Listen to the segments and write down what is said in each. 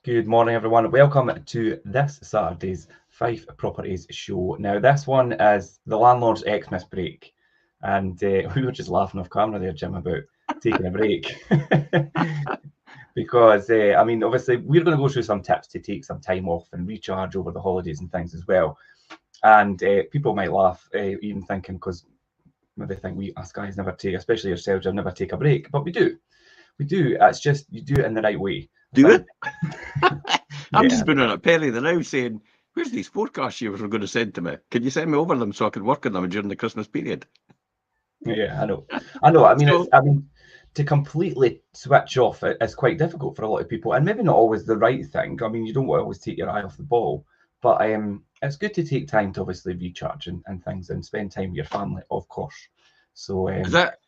Good morning, everyone. Welcome to this Saturday's Fife Properties show. Now, this one is the Landlord's Xmas Break. And we were just laughing off camera there, Jim, about taking a break. Because, I mean, obviously, we're going to go through some tips to take some time off and recharge over the holidays and things as well. And people might laugh, even thinking, because maybe think we us guys never take, especially yourselves, Jim, never take a break. But we do. We do. It's just you do it in the right way. Do it? I'm just been on a penny the now saying, where's these forecasts you were going to send to me? Can you send me over them so I can work on them during the Christmas period? Yeah, I know. I mean, so, to completely switch off is quite difficult for a lot of people, and maybe not always the right thing. I mean, you don't want to always take your eye off the ball, but it's good to take time to obviously recharge and things and spend time with your family, of course. So is that...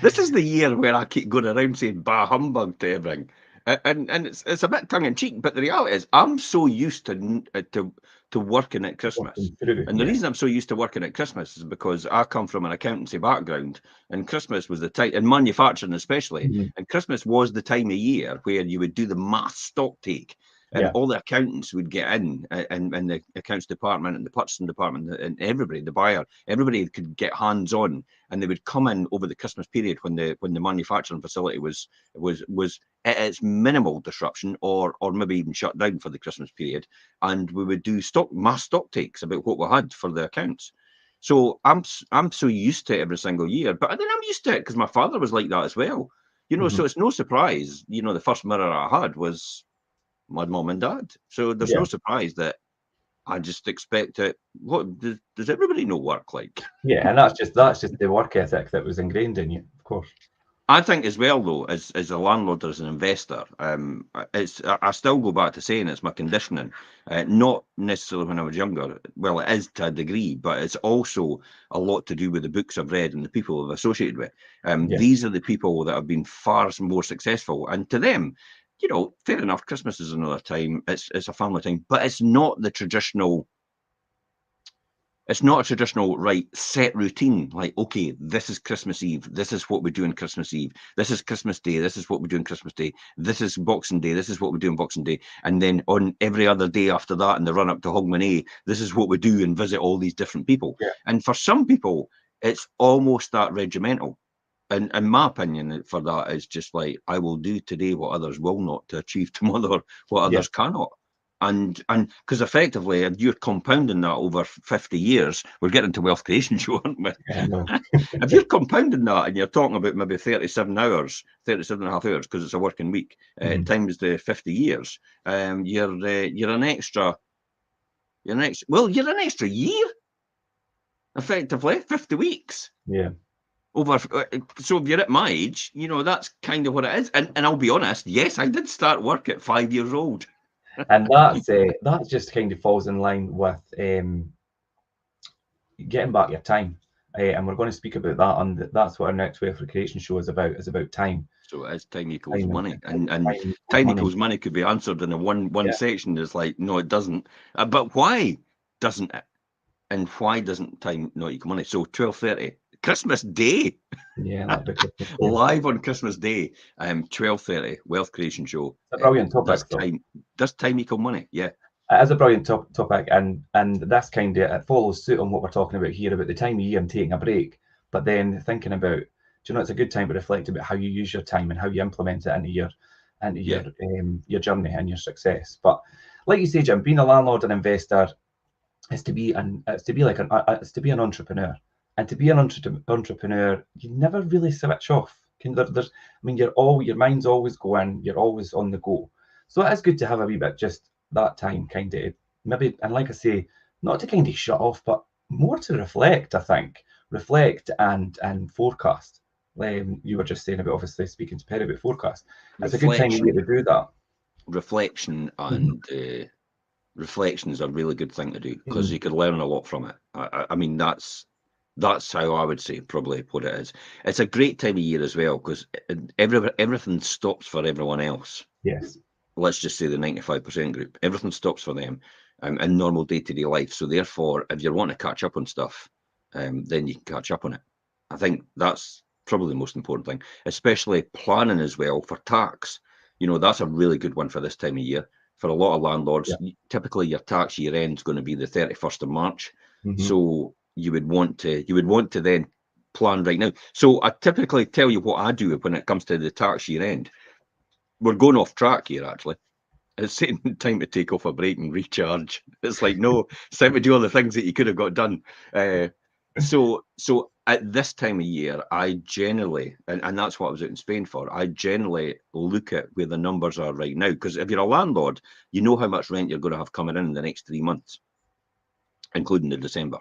This is the year where I keep going around saying bah humbug to everything. And it's a bit tongue in cheek, but the reality is I'm so used to working at Christmas. And the reason I'm so used to working at Christmas is because I come from an accountancy background, and Christmas was the time, in manufacturing especially, and Christmas was the time of year where you would do the mass stock take. And all the accountants would get in, and the accounts department and the purchasing department and everybody, the buyer, everybody could get hands on, and they would come in over the Christmas period when the manufacturing facility was at its minimal disruption or maybe even shut down for the Christmas period, and we would do mass stock takes about what we had for the accounts. So I'm so used to it every single year, but then I'm used to it because my father was like that as well, you know. So it's no surprise, you know, the first mirror I had was my mum and dad. So there's no surprise that I just expect it. What does everybody know work like? Yeah, and that's just the work ethic that was ingrained in you, of course. I think as well, though, as a landlord, as an investor, I still go back to saying it's my conditioning. Not necessarily when I was younger. Well, it is to a degree, but it's also a lot to do with the books I've read and the people I've associated with. These are the people that have been far more successful, and to them, you know, fair enough, Christmas is another time, it's a family time, but it's not the traditional, it's not a traditional, right, set routine, like, okay, this is Christmas Eve, this is what we do on Christmas Eve, this is Christmas Day, this is what we do on Christmas Day, this is Boxing Day, this is what we do on Boxing Day, and then on every other day after that in the run-up to Hogmanay, this is what we do and visit all these different people. And for some people, it's almost that regimental. And in my opinion, for that is just like, I will do today what others will not to achieve tomorrow what others cannot. And because effectively, if you're compounding that over 50 years, we're getting to wealth creation show, aren't we? If you're compounding that and you're talking about maybe 37 hours, 37 and a half hours, because it's a working week, times the 50 years, you're an extra year, effectively, 50 weeks. Yeah. So if you're at my age, you know, that's kind of what it is. And I'll be honest, yes, I did start work at 5 years old. And that just kind of falls in line with getting back your time. And we're going to speak about that that's what our next wealth creation show is about time. So it is time equals money. And time equals money could be answered in a one section. It's like, no, it doesn't. But why doesn't it? And why doesn't time not equal money? So 12:30. Christmas Day, live on Christmas Day, 12:30, Wealth Creation Show. A brilliant topic. Does time equal money? Yeah, it is a brilliant topic, and that's kind of, it follows suit on what we're talking about here about the time of year and taking a break. But then thinking about, do you know, it's a good time to reflect about how you use your time and how you implement it into your journey and your success. But like you say, Jim, being a landlord and investor is to be an entrepreneur. And to be an entrepreneur, you never really switch off. Your mind's always going, you're always on the go. So it is good to have a wee bit, just that time kind of, maybe, and like I say, not to kind of shut off, but more to reflect, I think. Reflect and forecast. You were just saying about, obviously, speaking to Perry about forecast. It's a good time of year to do that. Reflection and reflection is a really good thing to do, because you could learn a lot from it. I mean, that's how I would say probably what it is. It's a great time of year as well, because everything stops for everyone else. Yes. Let's just say the 95% group. Everything stops for them in normal day-to-day life. So therefore, if you want to catch up on stuff, then you can catch up on it. I think that's probably the most important thing, especially planning as well for tax. You know, that's a really good one for this time of year. For a lot of landlords, typically your tax year end is going to be the 31st of March. So you would want to then plan right now. So I typically tell you what I do when it comes to the tax year end. We're going off track here, actually. It's time to take off a break and recharge. It's like, no, it's time to do all the things that you could have got done. So at this time of year, I generally, and that's what I was out in Spain for, I generally look at where the numbers are right now. Because if you're a landlord, you know how much rent you're going to have coming in the next 3 months, including the December.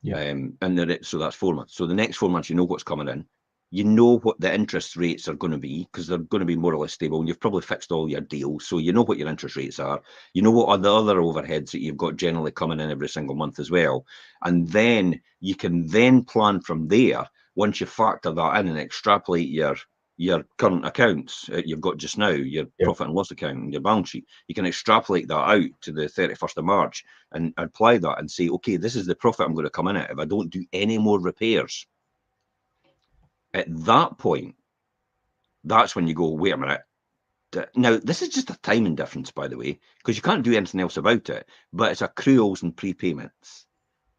So that's 4 months. So the next 4 months, you know what's coming in. You know what the interest rates are going to be, because they're going to be more or less stable. And you've probably fixed all your deals, so you know what your interest rates are. You know what are the other overheads that you've got generally coming in every single month as well. And then you can then plan from there. Once you factor that in and extrapolate your current accounts you've got just now, your profit and loss account and your balance sheet, you can extrapolate that out to the 31st of March and apply that and say, okay, this is the profit I'm going to come in at if I don't do any more repairs. At that point, that's when you go, wait a minute. Now, this is just a timing difference, by the way, because you can't do anything else about it, but it's accruals and prepayments.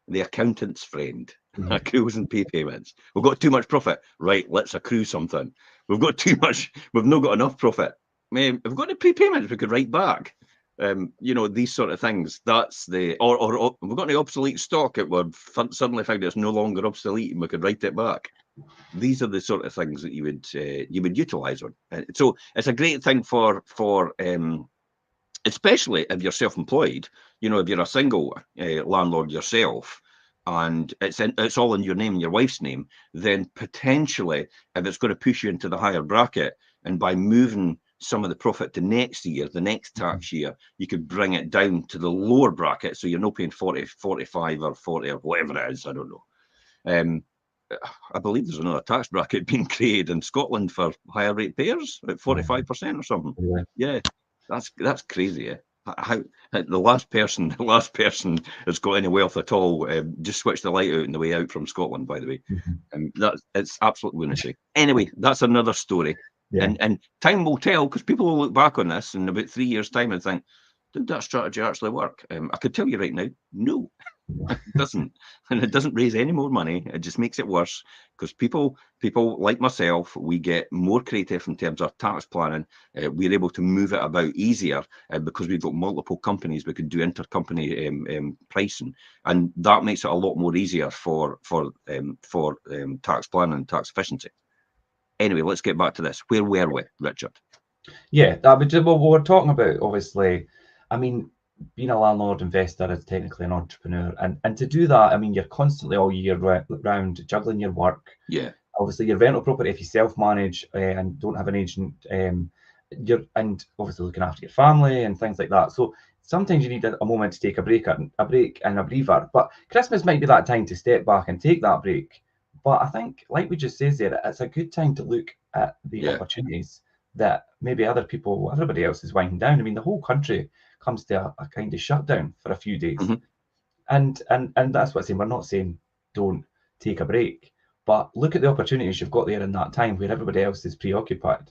The accountant's friend, accruals and prepayments. We've got too much profit. Right, let's accrue something. We've got too much. We've not got enough profit. We've got any prepayments we could write back. You know, these sort of things. That's the, or we've got any obsolete stock that we've suddenly found it's no longer obsolete and we could write it back. These are the sort of things that you would utilize on. So it's a great thing for especially if you're self-employed. You know, if you're a single landlord yourself, and it's all in your name and your wife's name, then potentially, if it's going to push you into the higher bracket, and by moving some of the profit to next year, the next tax year, you could bring it down to the lower bracket, so you're not paying 40, 45 or 40 or whatever it is, I don't know. I believe there's another tax bracket being created in Scotland for higher rate payers at 45% or something. Yeah, that's crazy. How the last person has got any wealth at all, just switch the light out on the way out from Scotland, by the way. It's absolute lunacy. Anyway, that's another story. And time will tell, because people will look back on this in about 3 years' time and think, did that strategy actually work? I could tell you right now, no. It doesn't, and it doesn't raise any more money. It just makes it worse, because people like myself, we get more creative in terms of tax planning. We're able to move it about easier because we've got multiple companies. We can do intercompany pricing, and that makes it a lot more easier for tax planning and tax efficiency. Anyway, let's get back to this. Where were we, Richard? Yeah, that would, what we're talking about, obviously. I mean, being a landlord investor is technically an entrepreneur, and to do that, I mean, you're constantly all year round juggling your work. Yeah. Obviously, your rental property, if you self-manage and don't have an agent, you're, and obviously looking after your family and things like that. So sometimes you need a moment to take a break and a breather. But Christmas might be that time to step back and take that break. But I think, like we just said there, it's a good time to look at the opportunities that maybe everybody else is winding down. I mean, the whole country comes to a kind of shutdown for a few days. And that's what I'm saying. We're not saying don't take a break, but look at the opportunities you've got there in that time where everybody else is preoccupied.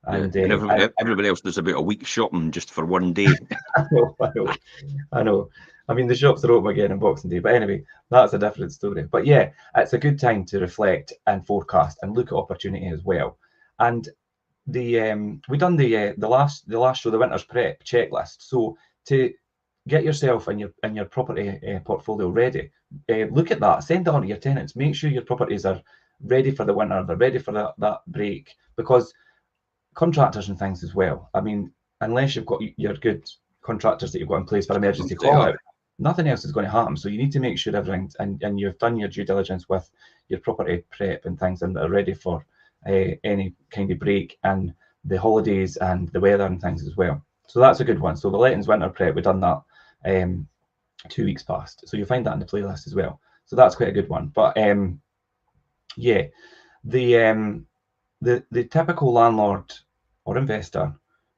And everybody else does about a week shopping just for one day. I know. I mean, the shops are open again on Boxing Day, but anyway, that's a different story. But yeah, it's a good time to reflect and forecast and look at opportunity as well. And we done the last show, the winter's prep checklist. So to get yourself and your property portfolio ready, look at that, send it on to your tenants, make sure your properties are ready for the winter, they're ready for that break, because contractors and things as well, I mean, unless you've got your good contractors that you've got in place for emergency call out, nothing else is going to happen. So you need to make sure everything, and you've done your due diligence with your property prep and things, and are ready for any kind of break and the holidays and the weather and things as well. So that's a good one. So the Lettings winter prep, we've done that 2 weeks past. So you'll find that in the playlist as well. So that's quite a good one. But yeah, the typical landlord or investor,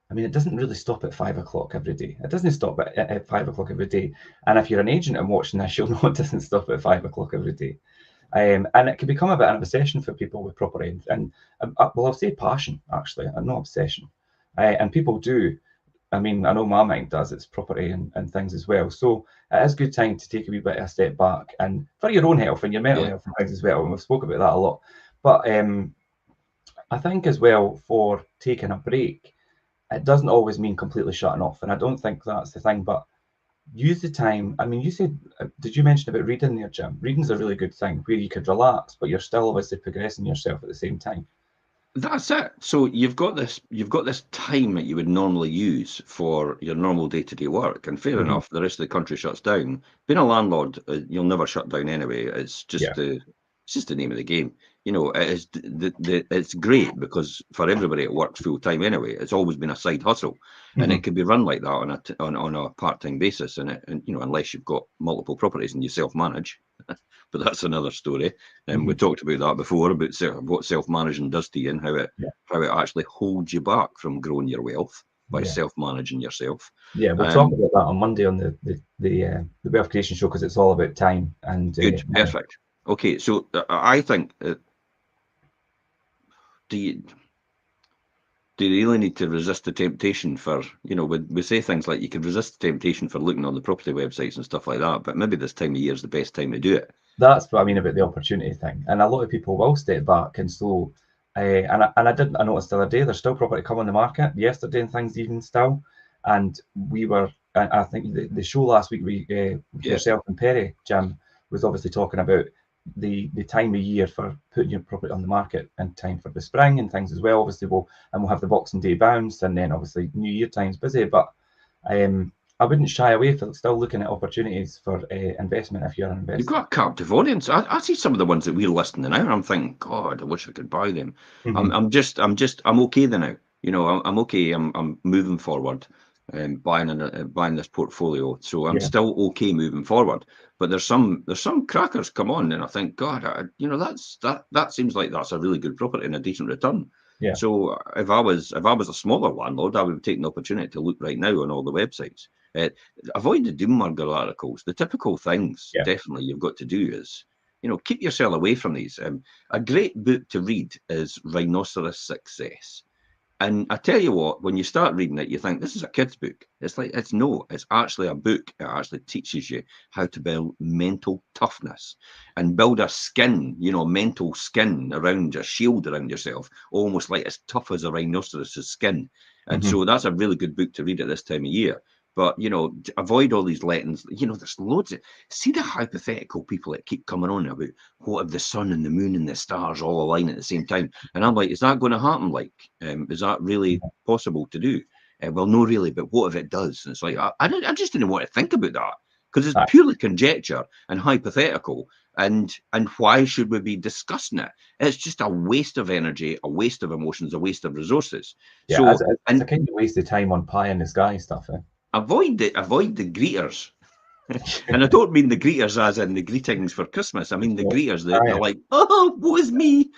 I mean, it doesn't really stop at 5 o'clock every day. It doesn't stop at 5 o'clock every day. And if you're an agent and watching this, you'll know it doesn't stop at 5 o'clock every day. And it can become a bit of an obsession for people with property, and well, I'll say passion, actually, and not obsession. And people do. I mean, I know my mind does. It's property and things as well. So it is a good time to take a wee bit of a step back, and for your own health and your mental health and things as well. And we've spoke about that a lot. But I think as well, for taking a break, it doesn't always mean completely shutting off. And I don't think that's the thing. But use the time. I mean, you said, did you mention about reading there, Jim? Reading's a really good thing where you could relax, but you're still obviously progressing yourself at the same time. That's it. So you've got this time that you would normally use for your normal day-to-day work, and fair enough, the rest of the country shuts down. Being a landlord, you'll never shut down anyway. It's just the name of the game. You know, it is it's great because for everybody it works full time anyway. It's always been a side hustle, and it can be run like that on a part-time basis. And you know, unless you've got multiple properties and you self-manage. But that's another story. And we talked about that before, about what self-managing does to you and how it actually holds you back from growing your wealth by self-managing yourself. Yeah, we'll talk about that on Monday on the Wealth Creation Show, because it's all about time and good, perfect. Okay, so I think do you really need to resist the temptation for, you know, we say things like you can resist the temptation for looking on the property websites and stuff like that, but maybe this time of year is the best time to do it. That's what I mean about the opportunity thing. And a lot of people will step back and so, and I noticed the other day, there's still property come on the market yesterday and things even still. And we were, I think the show last week, yourself and Perry, Jim, was obviously talking about the time of year for putting your property on the market and time for the spring and things as well. Obviously, we'll have the Boxing Day bounce, and then obviously New Year time's busy, but I wouldn't shy away from still looking at opportunities for investment if you're an investor. You've got a captive audience. I see some of the ones that we're listing now, and I'm thinking, God, I wish I could buy them. I'm okay then now. You know, I'm okay. I'm moving forward and buying this portfolio. So I'm still okay moving forward. But there's some crackers come on, and I think, God, that seems like that's a really good property and a decent return. Yeah. So if I was a smaller landlord, I would take the opportunity to look right now on all the websites. Avoid the doom-monger articles. The typical things definitely you've got to do is, you know, keep yourself away from these. A great book to read is Rhinoceros Success. And I tell you what, when you start reading it, you think this is a kid's book. It's actually a book. It actually teaches you how to build mental toughness and build a skin, you know, mental skin around your shield around yourself, almost like as tough as a rhinoceros's skin. And so that's a really good book to read at this time of year. But, you know, avoid all these lettings. You know, there's loads of, see the hypothetical people that keep coming on about what if the sun and the moon and the stars all align at the same time? And I'm like, is that going to happen? Like, is that really possible to do? Well, no, really, but what if it does? And it's like, I just didn't want to think about that because it's purely conjecture and hypothetical. And why should we be discussing it? It's just a waste of energy, a waste of emotions, a waste of resources. Yeah, so, it's a kind of waste of time on pie in the sky stuff. Avoid the greeters. And I don't mean the greeters as in the greetings for Christmas. I mean the greeters that are like, oh, woe is me.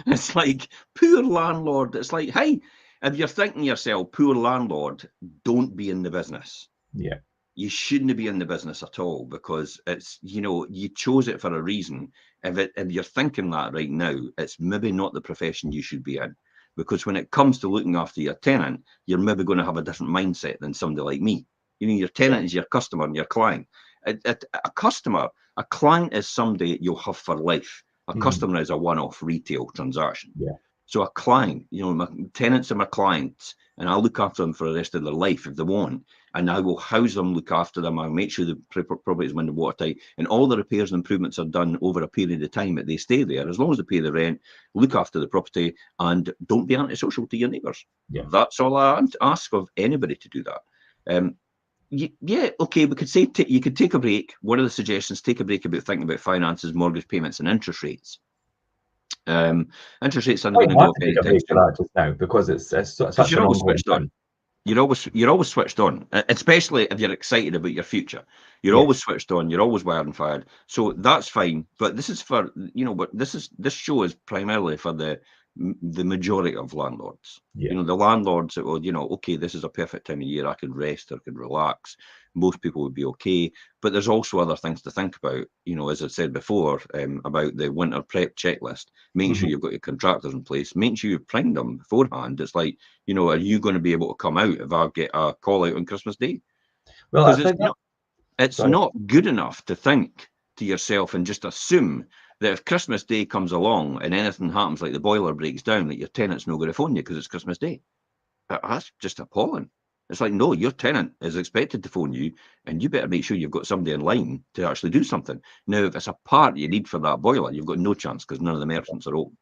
It's like, poor landlord. It's like, hey, if you're thinking yourself, poor landlord, don't be in the business. Yeah. You shouldn't be in the business at all because it's, you know, you chose it for a reason. If you're thinking that right now, it's maybe not the profession you should be in. Because when it comes to looking after your tenant, you're maybe going to have a different mindset than somebody like me. You know, your tenant is your customer and your client. A client is somebody you'll have for life. A customer is a one-off retail transaction. Yeah. So a client, you know, my tenants are my clients, and I'll look after them for the rest of their life if they want. And I will house them, look after them. I'll make sure the property is window watertight, and all the repairs and improvements are done over a period of time that they stay there. As long as they pay the rent, look after the property, and don't be antisocial to your neighbours. Yeah. That's all I ask of anybody to do that. Okay, we could say you could take a break. One of the suggestions, take a break about thinking about finances, mortgage payments, and interest rates. Interest rates are going to go up anytime soon. Just now because it's such you're always switched on. You're always switched on, especially if you're excited about your future. You're always switched on. You're always wired and fired. So that's fine. But this is for, you know, but this show is primarily for the the majority of landlords. Yeah. You know, the landlords that will, you know, okay, this is a perfect time of year, I could rest, I could relax. Most people would be okay. But there's also other things to think about, you know, as I said before, about the winter prep checklist, making sure you've got your contractors in place, making sure you've primed them beforehand. It's like, you know, are you going to be able to come out if I get a call out on Christmas Day? Well, Because I think it's not good enough to think to yourself and just assume that if Christmas Day comes along and anything happens, like the boiler breaks down, that your tenant's not going to phone you because it's Christmas Day. That's just appalling. It's like, no, your tenant is expected to phone you, and you better make sure you've got somebody in line to actually do something. Now, if it's a part you need for that boiler, you've got no chance because none of the merchants are open.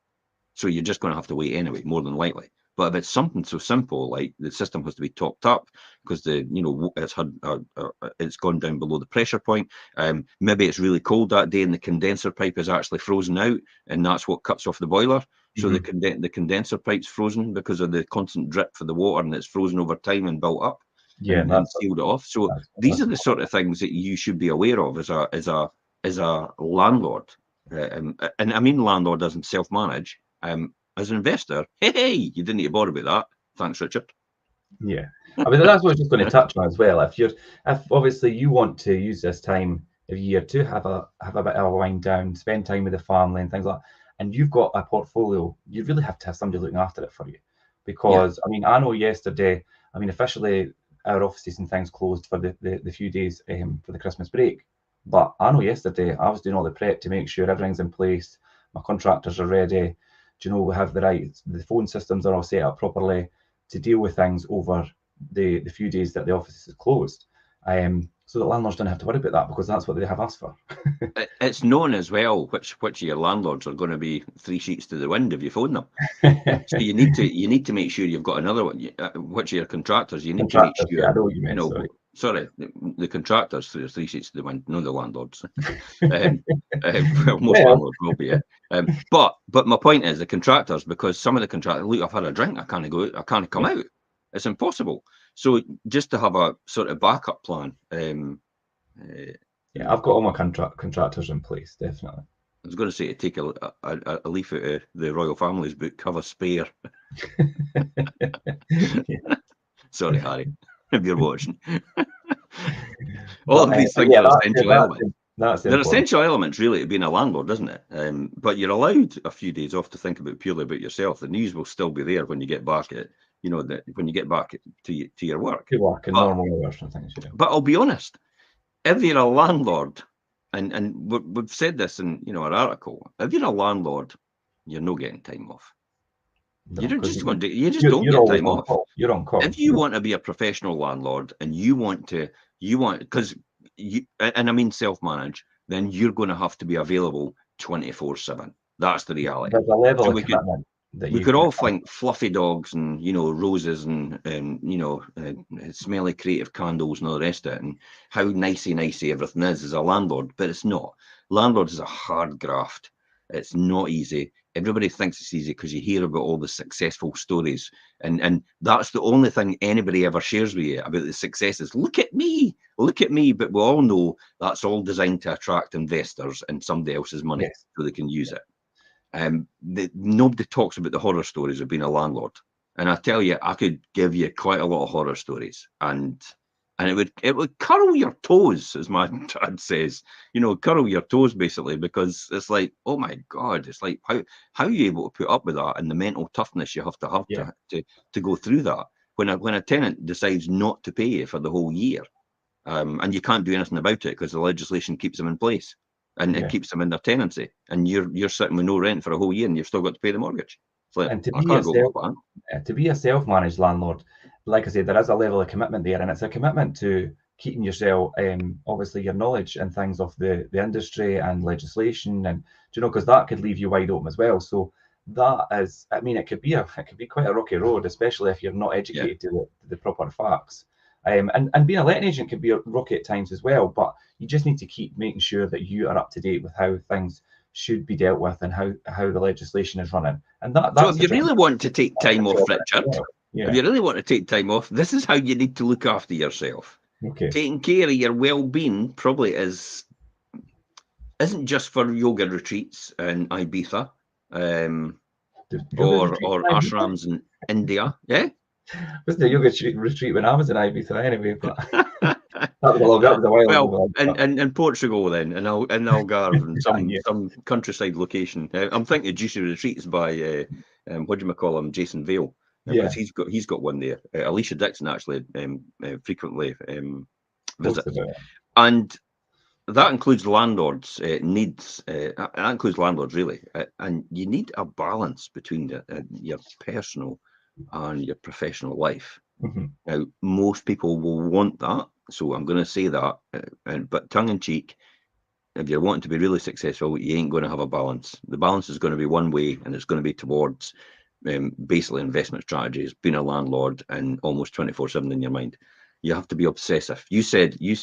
So you're just going to have to wait anyway, more than likely. But if it's something so simple, like the system has to be topped up because it's gone down below the pressure point. Maybe it's really cold that day and the condenser pipe is actually frozen out, and that's what cuts off the boiler. So the condenser pipe's frozen because of the constant drip for the water, and it's frozen over time and built up and sealed it off. So these are the sort of things that you should be aware of as a landlord. And I mean landlord doesn't self-manage. As an investor, hey, you didn't need to bother about that. Thanks, Richard. Yeah, I mean that's what I was just going to touch on as well. If obviously you want to use this time of year to have a bit of a wind down, spend time with the family and things like that, and you've got a portfolio, you really have to have somebody looking after it for you. Because I mean, I know yesterday, I mean officially our offices and things closed for the few days for the Christmas break, but I know yesterday I was doing all the prep to make sure everything's in place, my contractors are ready. Do you know, we have the phone systems are all set up properly to deal with things over the few days that the office is closed. So that landlords don't have to worry about that because that's what they have us for. It's known as well which of your landlords are going to be 3 sheets to the wind if you phone them. So you need to make sure you've got another one. Which of your contractors, you need to make sure. Yeah, I know what you meant, sorry, the contractors 3 sheets to the wind, not the landlords. Well, most landlords will be. But my point is the contractors, because some of the contractors, look, I've had a drink, I can't come out. It's impossible. So just to have a sort of backup plan. Yeah, I've got all my contractors in place, definitely. I was going to say to take a leaf out of the royal family's book, have a spare. Sorry, Harry, if you're watching. All of these things are essential elements. They're essential elements, really, to being a landlord, isn't it? But you're allowed a few days off to think purely about yourself. The news will still be there when you get back when you get back to your work. To work in normal hours and things. Yeah. But I'll be honest, if you're a landlord, and we've said this in our article, if you're a landlord, you're not getting time off. No, you just don't get time off. You're on call. If you want to be a professional landlord and because and I mean self-manage, then you're going to have to be available 24/7. That's the reality. There's a level of commitment. We could all think fluffy dogs and roses and smelly creative candles and all the rest of it, and how nicey everything is as a landlord, but it's not. Landlord is a hard graft. It's not easy. Everybody thinks it's easy because you hear about all the successful stories, and that's the only thing anybody ever shares with you about the successes. Look at me, but we all know that's all designed to attract investors and somebody else's money so they can use it. Nobody talks about the horror stories of being a landlord, and I tell you, I could give you quite a lot of horror stories, and it would curl your toes, as my dad says. Curl your toes basically, because it's like, oh my God, it's like how are you able to put up with that and the mental toughness you have to go through that when a tenant decides not to pay you for the whole year, and you can't do anything about it because the legislation keeps them in place. And it keeps them in their tenancy, and you're sitting with no rent for a whole year, and you've still got to pay the mortgage. It's like, and to be a self-managed landlord, like I said, there is a level of commitment there, and it's a commitment to keeping yourself, obviously, your knowledge and things of the industry and legislation, and because that could leave you wide open as well. So that is, I mean, it could be quite a rocky road, especially if you're not educated to the proper facts. And being a letting agent can be rocky at times as well, but you just need to keep making sure that you are up to date with how things should be dealt with and how the legislation is running. And that's so if you really want to take time off, Richard, if you really want to take time off, this is how you need to look after yourself. Okay. Taking care of your well-being probably isn't just for yoga retreats in Ibiza. or ashrams in India. Yeah. Wasn't a yoga retreat when I was in Ibiza anyway, but that was a while well, ago. in Portugal then, in Algarve, and Yeah. some countryside location. I'm thinking of Juicy Retreats by what do you call him, Jason Vale, because he's got one there. Alicia Dixon actually frequently visits, and that includes landlords' needs. That includes landlords really, and you need a balance between your personal and your professional life. Now, most people will want that, so I'm going to say that, but tongue in cheek, if you're wanting to be really successful, you ain't going to have a balance. The balance is going to be one way, and it's going to be towards basically investment strategies, being a landlord, and almost 24/7 in your mind. You have to be obsessive. You said you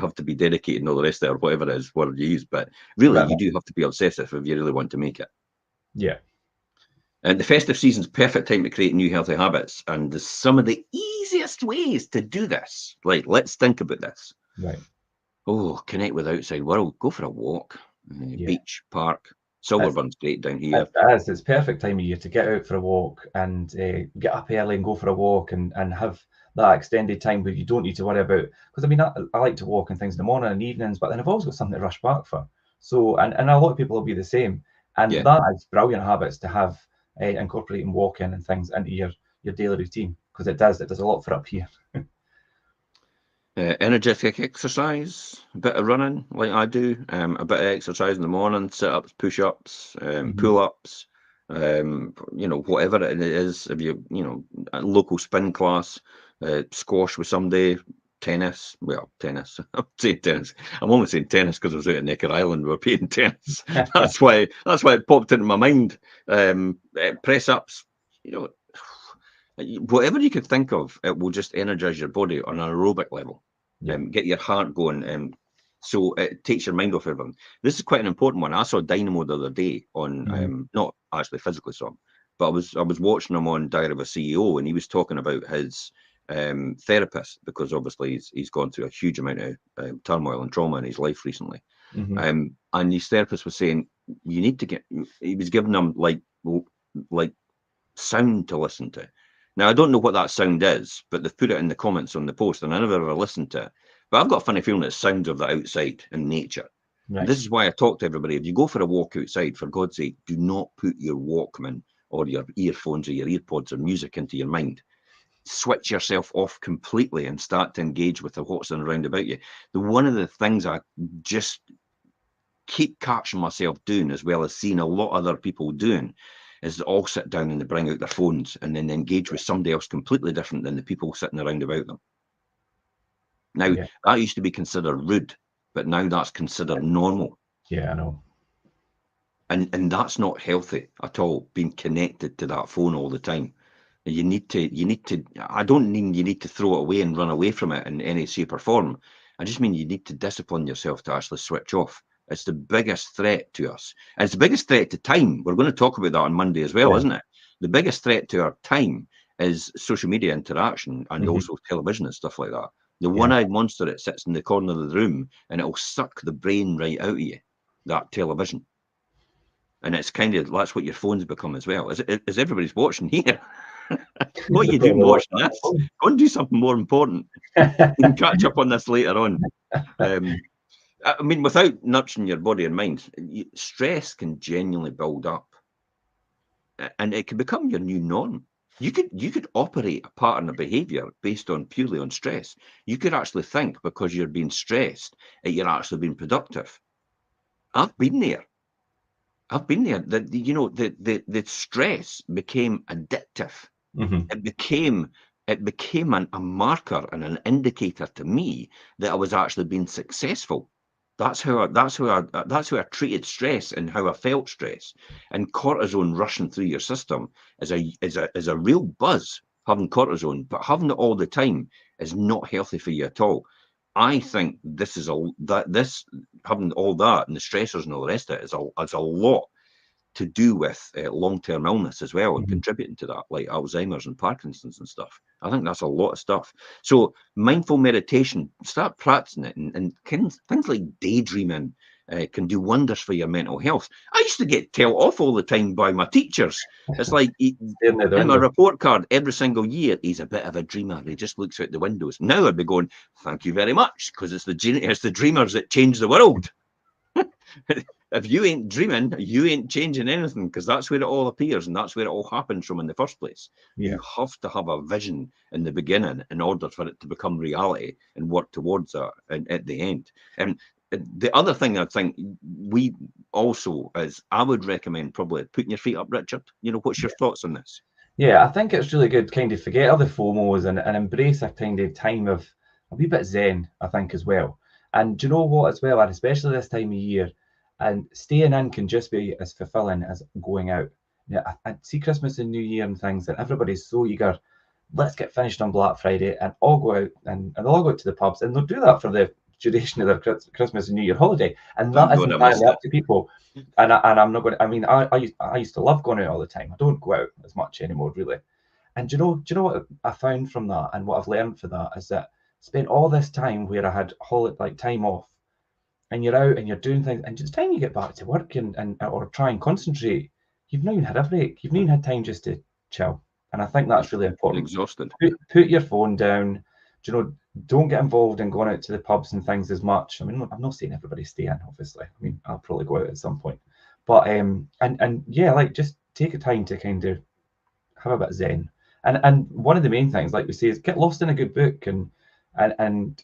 have to be dedicated and all the rest of it, or whatever it is word you use, but really you do have to be obsessive if you really want to make it. Yeah. And the festive season's perfect time to create new healthy habits. And there's some of the easiest ways to do this. Like, let's think about this. Right. Oh, connect with the outside world. Go for a walk. Beach, park. Silverburn's great down here. It's perfect time of year to get out for a walk and get up early and go for a walk and have that extended time where you don't need to worry about, because I mean, I like to walk and things in the morning and evenings, but then I've always got something to rush back for. So, and a lot of people will be the same. And that is brilliant habits to have, incorporating walking and things into your daily routine, because it does a lot for up here. Energetic exercise, a bit of running like I do, a bit of exercise in the morning, sit-ups, push-ups, pull-ups, whatever it is. If a local spin class, squash with somebody, tennis. Well, tennis. I'm saying tennis. I'm only saying tennis because I was out at Necker Island. We were playing tennis. That's why it popped into my mind. Press-ups, whatever you could think of, it will just energize your body on an aerobic level. Get your heart going. So it takes your mind off everything. This is quite an important one. I saw Dynamo the other day on, not actually physically saw him, but I was watching him on Diary of a CEO, and he was talking about his therapist, because obviously he's gone through a huge amount of turmoil and trauma in his life recently. And his therapist was saying, you need to he was giving him like sound to listen to. Now, I don't know what that sound is, but they've put it in the comments on the post, and I never ever listened to it. But I've got a funny feeling it's sounds of the outside and nature. Right. This is why I talk to everybody. If you go for a walk outside, for God's sake, do not put your Walkman or your earphones or your earpods or music into your mind. Switch yourself off completely and start to engage with what's around about you. One of the things I just keep catching myself doing, as well as seeing a lot of other people doing, is they all sit down and they bring out their phones and then engage with somebody else completely different than the people sitting around about them. Now, that used to be considered rude, but now that's considered normal. Yeah, I know. And that's not healthy at all, being connected to that phone all the time. You need to, I don't mean you need to throw it away and run away from it in any shape or form. I just mean you need to discipline yourself to actually switch off. It's the biggest threat to us. And it's the biggest threat to time. We're going to talk about that on Monday as well, isn't it? The biggest threat to our time is social media interaction and also television and stuff like that. The one-eyed monster that sits in the corner of the room, and it'll suck the brain right out of you, that television. And it's kind of, that's what your phone's become as well. As everybody's watching here. What are you doing watching this? Go and do something more important. You can catch up on this later on. I mean, without nurturing your body and mind, stress can genuinely build up, and it can become your new norm. You could operate a pattern of behavior based on purely on stress. You could actually think, because you're being stressed, that you're actually being productive. I've been there. The stress became addictive. It became a marker and an indicator to me that I was actually being successful. That's how I treated stress and how I felt stress. And cortisone rushing through your system is a real buzz, having cortisone, but having it all the time is not healthy for you at all. I think having all that and the stressors and all the rest of it is a lot to do with long-term illness as well, and contributing to that, like Alzheimer's and Parkinson's and stuff. I think that's a lot of stuff. So mindful meditation, start practicing it, and things like daydreaming, can do wonders for your mental health. I used to get told off all the time by my teachers. It's like, in my report card, every single year, he's a bit of a dreamer. He just looks out the windows. Now I'd be going, thank you very much, because it's the dreamers that change the world. If you ain't dreaming, you ain't changing anything, because that's where it all appears, and that's where it all happens from in the first place. You have to have a vision in the beginning in order for it to become reality and work towards that at the end. And the other thing I think we also is, I would recommend probably putting your feet up, Richard. What's your thoughts on this? Yeah, I think it's really good, kind of forget all the FOMOs and embrace a kind of time of a wee bit zen, I think, as well. And do you know what, as well, and especially this time of year, and staying in can just be as fulfilling as going out. Yeah, I see Christmas and New Year and things, and everybody's so eager. Let's get finished on Black Friday and all go out and all go out to the pubs, and they'll do that for the duration of their Christmas and New Year holiday, and that is entirely up to people. And I'm not going to. I mean, I used to love going out all the time. I don't go out as much anymore, really. And do you know what I found from that, and what I've learned for that is that I spent all this time where I had time off, and you're out and you're doing things, and just time you get back to work and or try and concentrate, you've not even had a break. You've not even had time just to chill. And I think that's really important. Exhausted. Put your phone down. Don't get involved in going out to the pubs and things as much. I mean, I'm not saying everybody stay in, obviously. I mean, I'll probably go out at some point. But and yeah, like, just take a time to kind of have a bit of zen. And one of the main things, like we say, is get lost in a good book, and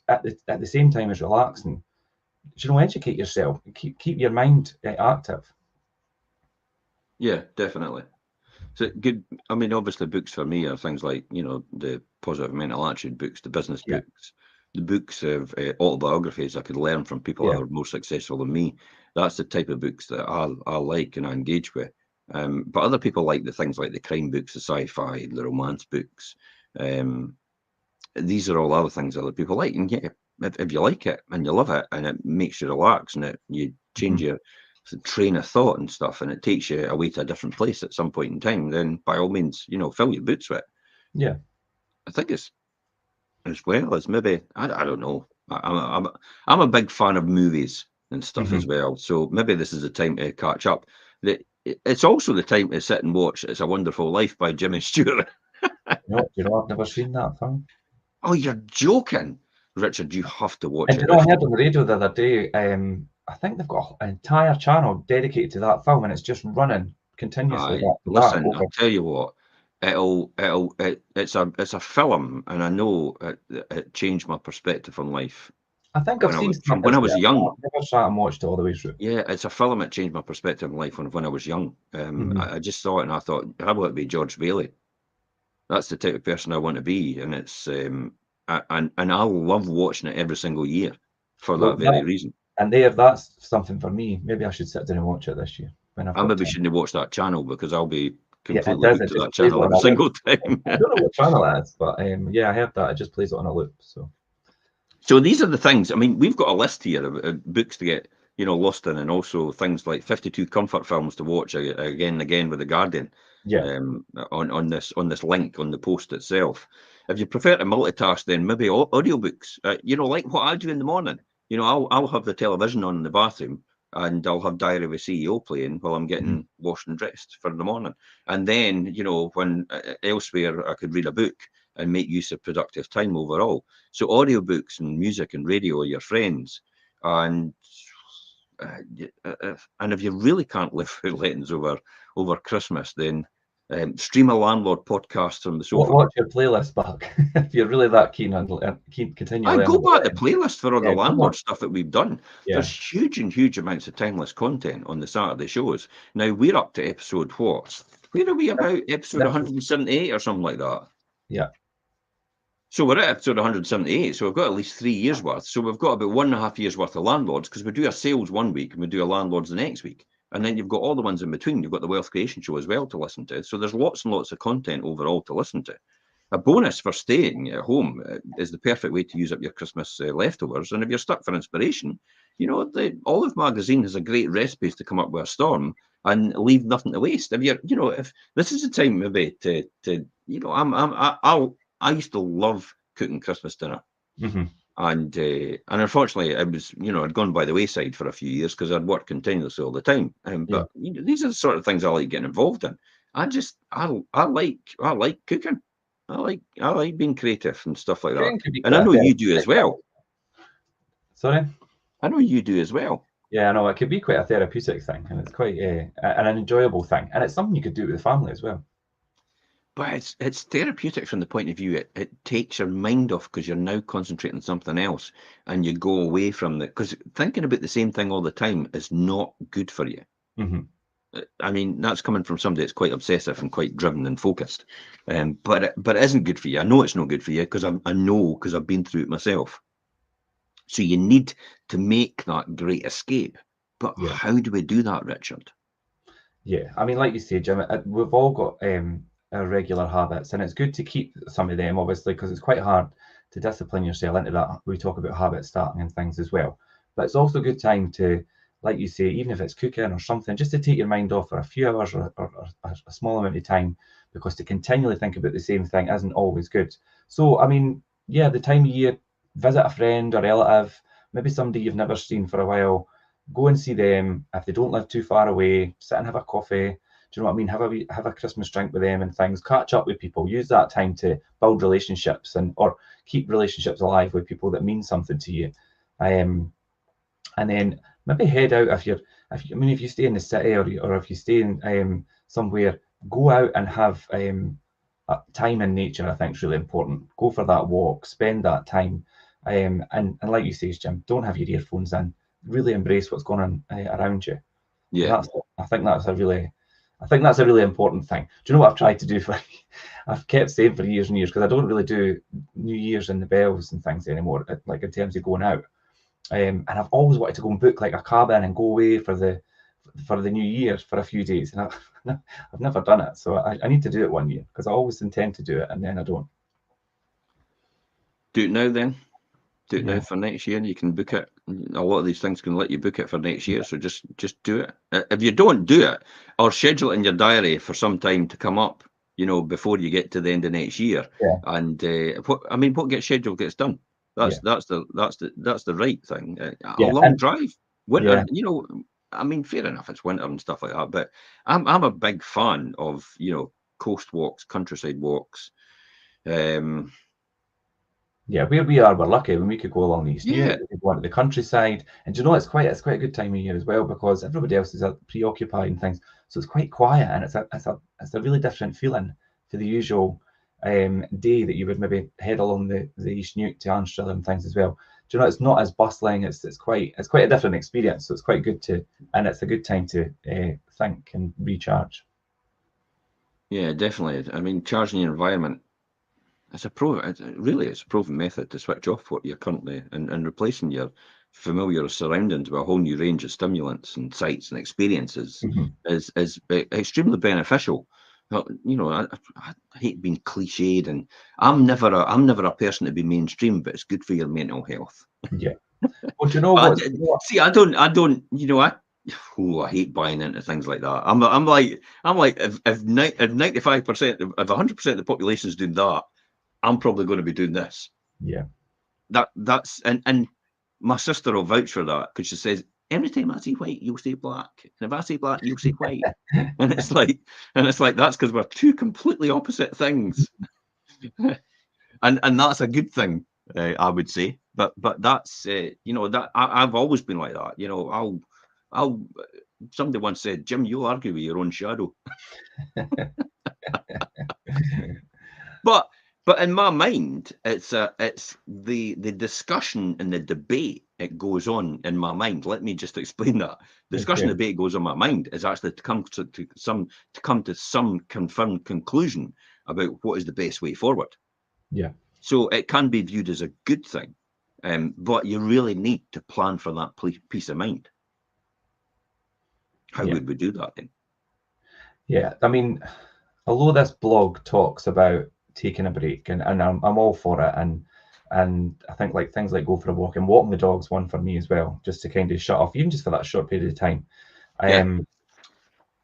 at the same time as relaxing, educate yourself. Keep your mind active. Yeah, definitely. So good. I mean, obviously, books for me are things like, the positive mental attitude books, the business books, the books of autobiographies I could learn from people that are more successful than me. That's the type of books that I like and I engage with. But other people like the things like the crime books, the sci-fi, the romance books. These are all other things other people like. And yeah, if you like it and you love it and it makes you relax and you change your train of thought and stuff, and it takes you away to a different place at some point in time, then by all means, fill your boots with it. Yeah, I think it's as well as maybe I don't know. I'm a big fan of movies and stuff as well, so maybe this is the time to catch up. It's also the time to sit and watch It's a Wonderful Life by Jimmy Stewart. I've never seen that film. Oh, you're joking, Richard! You have to watch it. I heard on the radio the other day. I think they've got an entire channel dedicated to that film, and it's just running continuously. Listen, I'll tell you what. It's a film, and I know it changed my perspective on life. I think I've seen from when I was young. I've never sat and watched it all the way through. Yeah, it's a film that changed my perspective on life when I was young. I just saw it and I thought, I want to be George Bailey. That's the type of person I want to be, and it's and I love watching it every single year for that very reason. And that's something for me. Maybe I should sit down and watch it this year. I maybe shouldn't watch that channel, because I'll be completely hooked to that channel every single time. I don't know what channel it is, but yeah, I heard that. It just plays it on a loop. So these are the things. I mean, we've got a list here of books to get lost in, and also things like 52 comfort films to watch again and again with The Guardian. Yeah. On this link on the post itself. If you prefer to multitask, then maybe audiobooks. Like what I do in the morning. I'll have the television on in the bathroom, and I'll have Diary of a CEO playing while I'm getting washed and dressed for the morning. And then, when elsewhere I could read a book and make use of productive time overall. So audiobooks and music and radio are your friends. And if you really can't live with lettings over Christmas, then stream a Landlord podcast from the sofa. Watch your playlist back if you're really that keen on continuing. I go back the playlist for all the Landlord stuff that we've done. Yeah. There's huge amounts of timeless content on the Saturday shows. Now we're up to episode what? Where are we about? Episode 178 or something like that. Yeah. So we're at episode 178, so we've got at least 3 years worth. So we've got about 1.5 years worth of Landlords, because we do a sales one week and we do a Landlords the next week. And then you've got all the ones in between. You've got the Wealth Creation Show as well to listen to. So there's lots and lots of content overall to listen to. A bonus for staying at home is the perfect way to use up your Christmas leftovers. And if you're stuck for inspiration, the Olive magazine has a great recipes to come up with a storm and leave nothing to waste. If this is the time maybe to I used to love cooking Christmas dinner. And unfortunately, it was, I'd gone by the wayside for a few years because I'd worked continuously all the time. But these are the sort of things I like getting involved in. I like cooking. I like being creative and stuff like that. Cooking could be And I quite know a you do as therapeutic well. thing. Sorry? I know you do as well. Yeah, I know, it could be quite a therapeutic thing, and it's quite an enjoyable thing. And it's something you could do with the family as well. But it's therapeutic from the point of view it takes your mind off because you're now concentrating on something else, and you go away from it. Because thinking about the same thing all the time is not good for you. Mm-hmm. I mean, that's coming from somebody that's quite obsessive and quite driven and focused. But it isn't good for you. I know it's not good for you because I know because I've been through it myself. So you need to make that great escape. But how do we do that, Richard? Yeah, I mean, like you say, Jim, we've all got our regular habits, and it's good to keep some of them, obviously, because it's quite hard to discipline yourself into that. We talk about habit starting and things as well, but it's also a good time to, like you say, even if it's cooking or something, just to take your mind off for a few hours or a small amount of time, because to continually think about the same thing isn't always good. So, I mean, yeah, the time of year, visit a friend or relative, maybe somebody you've never seen for a while. Go and see them. If they don't live too far away, sit and have a coffee. Do you know what I mean? Have a Christmas drink with them and things. Catch up with people. Use that time to build relationships or keep relationships alive with people that mean something to you. And then maybe head out if you stay in the city or if you stay in somewhere, go out and have time in nature. I think is really important. Go for that walk. Spend that time. And like you say, Jim, don't have your earphones in. Really embrace what's going on around you. Yeah. I think that's a really important thing. Do you know what I've tried to do I've kept saying for years and years, because I don't really do New Year's and the bells and things anymore, like in terms of going out. And I've always wanted to go and book like a cabin and go away for the New Year for a few days, and I've never done it. So I need to do it one year, because I always intend to do it and then I don't. Do it now then. Do it now for next year. You can book it. A lot of these things can let you book it for next year. So just do it. If you don't do it, or schedule it in your diary for some time to come up, before you get to the end of next year. Yeah. And what gets scheduled gets done. That's the right thing. A long drive, winter. I mean, fair enough, it's winter and stuff like that. But I'm a big fan of coast walks, countryside walks. Yeah, where we are, we're lucky when we could go along the East New, Yeah. we could go into the countryside, and do you know it's quite a good time of year as well, because everybody else is preoccupied and things, so it's quite quiet, and it's a really different feeling to the usual day that you would maybe head along the East Nuke to Anstruther and things as well. Do you know it's not as bustling? It's quite a different experience, so it's quite good and it's a good time to think and recharge. Yeah, definitely. I mean, charging your environment. It's a proven method to switch off what you're currently and replacing your familiar surroundings with a whole new range of stimulants and sights and experiences is extremely beneficial. I hate being cliched, and I'm never a person to be mainstream, but it's good for your mental health. Yeah. Well, do you know what? See, I don't. I hate buying into things like that. I'm like if 95%, if 100% of the population is doing that, I'm probably going to be doing this. Yeah. That's and my sister will vouch for that, because she says, every time I see white, you'll say black. And if I say black, you'll say white. and it's like that's because we're two completely opposite things. and that's a good thing, I would say. But that's that I've always been like that. I'll somebody once said, Jim, you'll argue with your own shadow. But in my mind, it's the discussion and the debate it goes on in my mind. Let me just explain that. Discussion debate goes on my mind is actually to come to some confirmed conclusion about what is the best way forward. Yeah. So it can be viewed as a good thing, but you really need to plan for that peace of mind. How would we do that then? Yeah, I mean, although this blog talks about taking a break, and I'm all for it, and I think like things like go for a walk and walking the dog's one for me as well, just to kind of shut off, even just for that short period of time.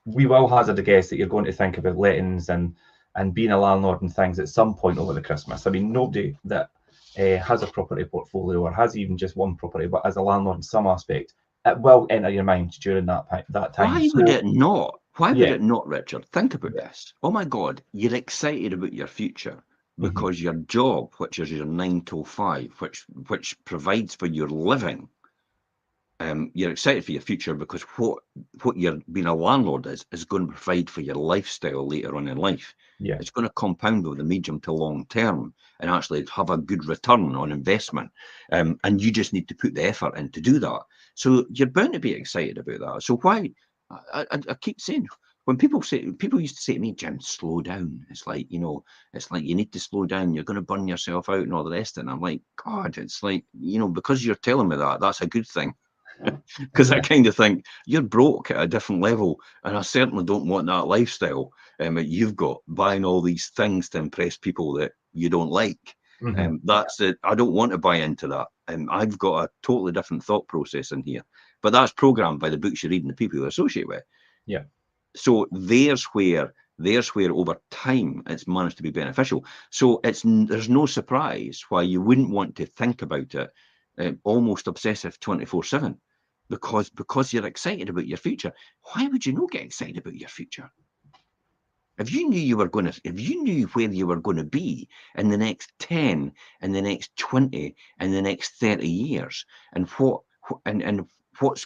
We will hazard a guess that you're going to think about lettings and being a landlord and things at some point over the Christmas. I mean, nobody that has a property portfolio, or has even just one property, but as a landlord in some aspect, it will enter your mind during that time. Why would it not? Why would Yeah. it not, Richard? Think about this. Oh my God, you're excited about your future because your job, which is your 9 to 5, which provides for your living, you're excited for your future because what you're being a landlord is going to provide for your lifestyle later on in life. Yeah. It's going to compound over the medium to long term and actually have a good return on investment. And you just need to put the effort in to do that. So you're bound to be excited about that. So why? I keep saying, when people used to say to me, Jim, slow down. It's like, it's like you need to slow down. You're going to burn yourself out and all the rest of it. And I'm like, God, it's like, because you're telling me that, that's a good thing. Because I kind of think you're broke at a different level, and I certainly don't want that lifestyle that you've got, buying all these things to impress people that you don't like. That's it. I don't want to buy into that. I've got a totally different thought process in here, but that's programmed by the books you read and the people you associate with. Yeah. So there's where over time it's managed to be beneficial. So there's no surprise why you wouldn't want to think about it almost obsessive 24/7, because you're excited about your future. Why would you not get excited about your future? If you knew if you knew where you were going to be in the next 10, in the next 20, in the next 30 years, and how it's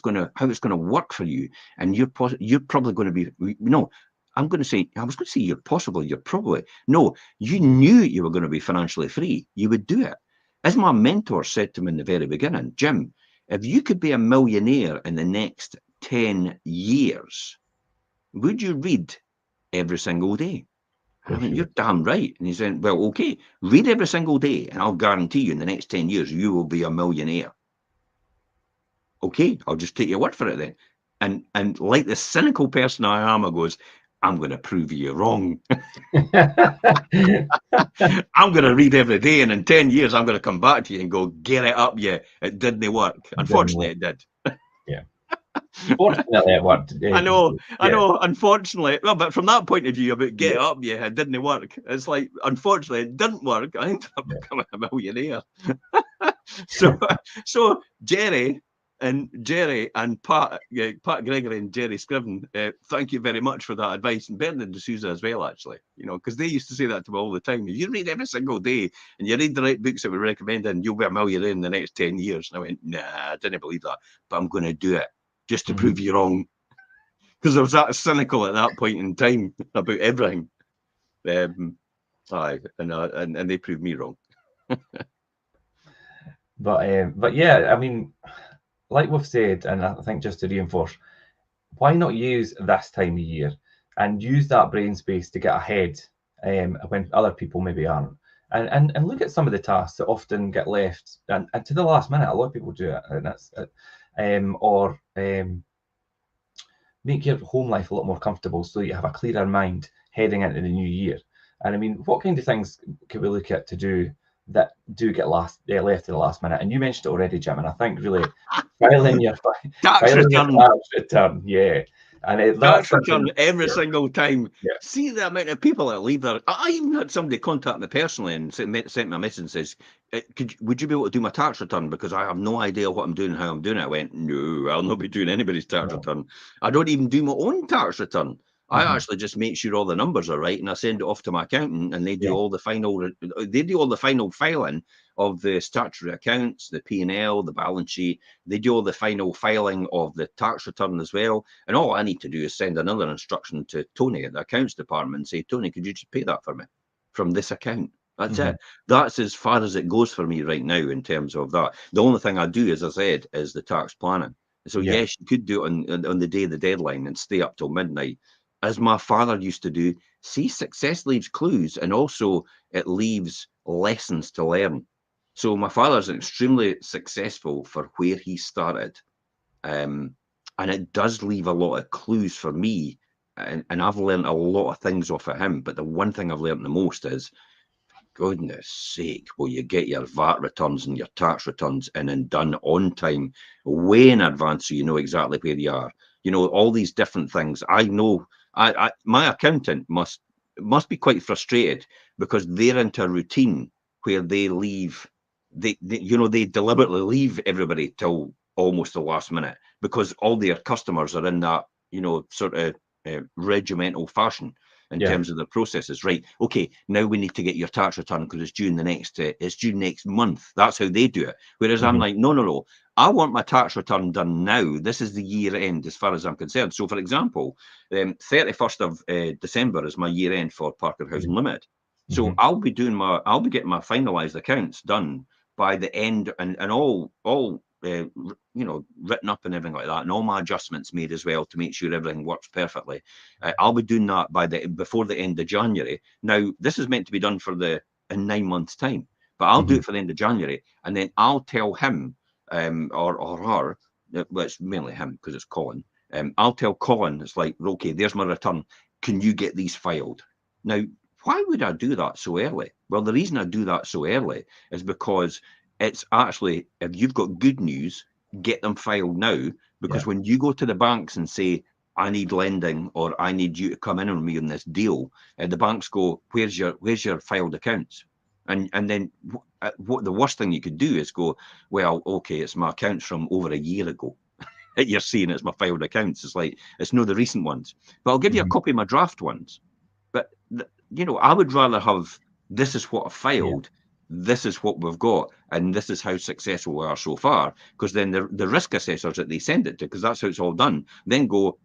going to work for you, and you're probably going to be, I was going to say you're probably, no, you knew you were going to be financially free, you would do it. As my mentor said to me in the very beginning, Jim, if you could be a millionaire in the next 10 years, would you read every single day? And I went, you're damn right. And he said, well, okay, read every single day, and I'll guarantee you in the next 10 years, you will be a millionaire. Okay, I'll just take your word for it then. And like the cynical person I am, I goes, I'm going to prove you wrong. I'm going to read every day, and in 10 years, I'm going to come back to you and go, get it up, yeah. It didn't work. Unfortunately, it did. Yeah. Fortunately, it worked. I know. Unfortunately, well, but from that point of view about get up, yeah, it didn't work. It's like, unfortunately, it didn't work. I ended up becoming a millionaire. So Jerry and Pat Gregory and Jerry Scriven, thank you very much for that advice, and Bernard D'Souza as well, actually, because they used to say that to me all the time. If you read every single day and you read the right books that we recommend, and you'll be a millionaire in the next 10 years. And I went, nah, I didn't believe that, but I'm going to do it just to prove you wrong, because I was that cynical at that point in time about everything. And they proved me wrong. But yeah, I mean, like we've said, and I think just to reinforce, why not use this time of year and use that brain space to get ahead when other people maybe aren't, and look at some of the tasks that often get left and to the last minute. A lot of people do it, and that's make your home life a lot more comfortable so you have a clearer mind heading into the new year. And I mean, what kind of things can we look at to do that do get left to the last minute? And you mentioned it already, Jim, and I think really filing your tax return, yeah. And tax return every single time. Yeah. See the amount of people that leave there. I even had somebody contact me personally and sent me a message and says, would you be able to do my tax return, because I have no idea what I'm doing and how I'm doing it. I went, no, I'll not be doing anybody's tax return. I don't even do my own tax return. I actually just make sure all the numbers are right, and I send it off to my accountant, and they do all the final filing of the statutory accounts, the P&L, the balance sheet. They do all the final filing of the tax return as well. And all I need to do is send another instruction to Tony at the accounts department and say, Tony, could you just pay that for me from this account? That's it. That's as far as it goes for me right now in terms of that. The only thing I do, as I said, is the tax planning. So yes, you could do it on the day of the deadline and stay up till midnight, as my father used to do. See, success leaves clues, and also it leaves lessons to learn. So my father's extremely successful for where he started. And it does leave a lot of clues for me. And I've learned a lot of things off of him. But the one thing I've learned the most is, goodness sake, will you get your VAT returns and your tax returns in and done on time, way in advance, so you know exactly where you are. All these different things. I know my accountant must be quite frustrated, because they're into a routine where they leave, they they deliberately leave everybody till almost the last minute because all their customers are in that, sort of regimental fashion in terms of the processes. Right, okay, now we need to get your tax return because it's due next month. That's how they do it. Whereas I'm like, no, I want my tax return done now. This is the year end as far as I'm concerned. So for example, 31st of December is my year end for Parker Housing Limited. So I'll be getting my finalized accounts done by the end, and all written up and everything like that, and all my adjustments made as well to make sure everything works perfectly. I'll be doing that before the end of January. Now, this is meant to be done in 9 months' time, but I'll do it for the end of January, and then I'll tell him or her, well, it's mainly him because it's Colin. I'll tell Colin, it's like, okay, there's my return. Can you get these filed? Now, why would I do that so early? Well, the reason I do that so early is because it's actually, if you've got good news, get them filed now. Because when you go to the banks and say, I need lending or I need you to come in on me on this deal, the banks go, where's your filed accounts? And then what the worst thing you could do is go, well, okay, it's my accounts from over a year ago. You're seeing it's my filed accounts. It's like, it's no the recent ones. But I'll give you a copy of my draft ones. But, I would rather have, this is what I filed, this is what we've got, and this is how successful we are so far. Because then the risk assessors that they send it to, because that's how it's all done, then go,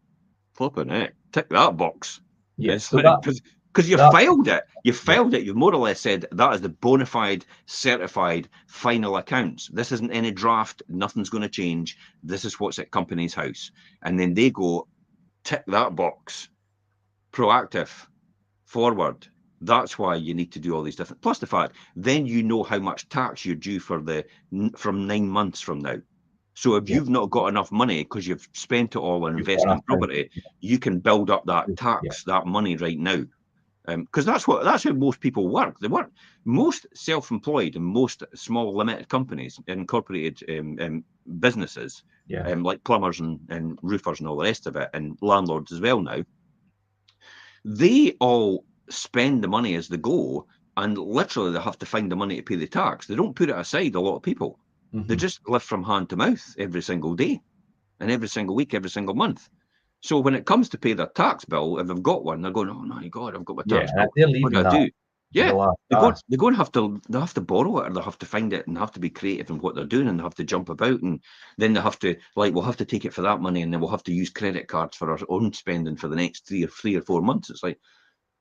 flipping it, tick that box. Yes, so because you filed it. You filed it. You've more or less said that is the bona fide, certified, final accounts. This isn't any draft. Nothing's going to change. This is what's at company's house. And then they go, tick that box. Proactive. Forward. That's why you need to do all these different. Plus the fact, then you know how much tax you're due from 9 months from now. So if you've not got enough money because you've spent it all on investment property, you can build up that tax, that money right now. Because that's how most people work. Most self-employed and most small limited companies, incorporated businesses, like plumbers and roofers and all the rest of it, and landlords as well now. They all spend the money as they go, and literally they have to find the money to pay the tax. They don't put it aside, a lot of people. They just live from hand to mouth every single day, and every single week, every single month. So when it comes to pay their tax bill, if they've got one, they're going, oh my God, I've got my tax bill. What do I do? Yeah, they go and have to borrow it, or they have to find it, and have to be creative in what they're doing, and they have to jump about, and then they have to, like, we'll have to take it for that money, and then we'll have to use credit cards for our own spending for the next 3 or 4 months. It's like,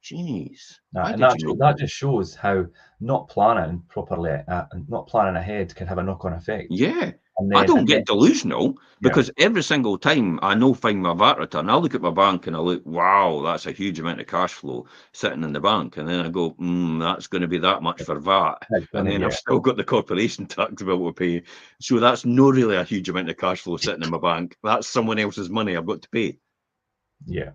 geez. And that just shows how not planning properly and not planning ahead can have a knock-on effect. Yeah. I don't get delusional, because every single time I find my VAT return, I look at my bank and I look, wow, that's a huge amount of cash flow sitting in the bank. And then I go, that's going to be that much for VAT. And then I've still got the corporation tax bill to pay. So that's not really a huge amount of cash flow sitting in my bank. That's someone else's money I've got to pay. Yeah.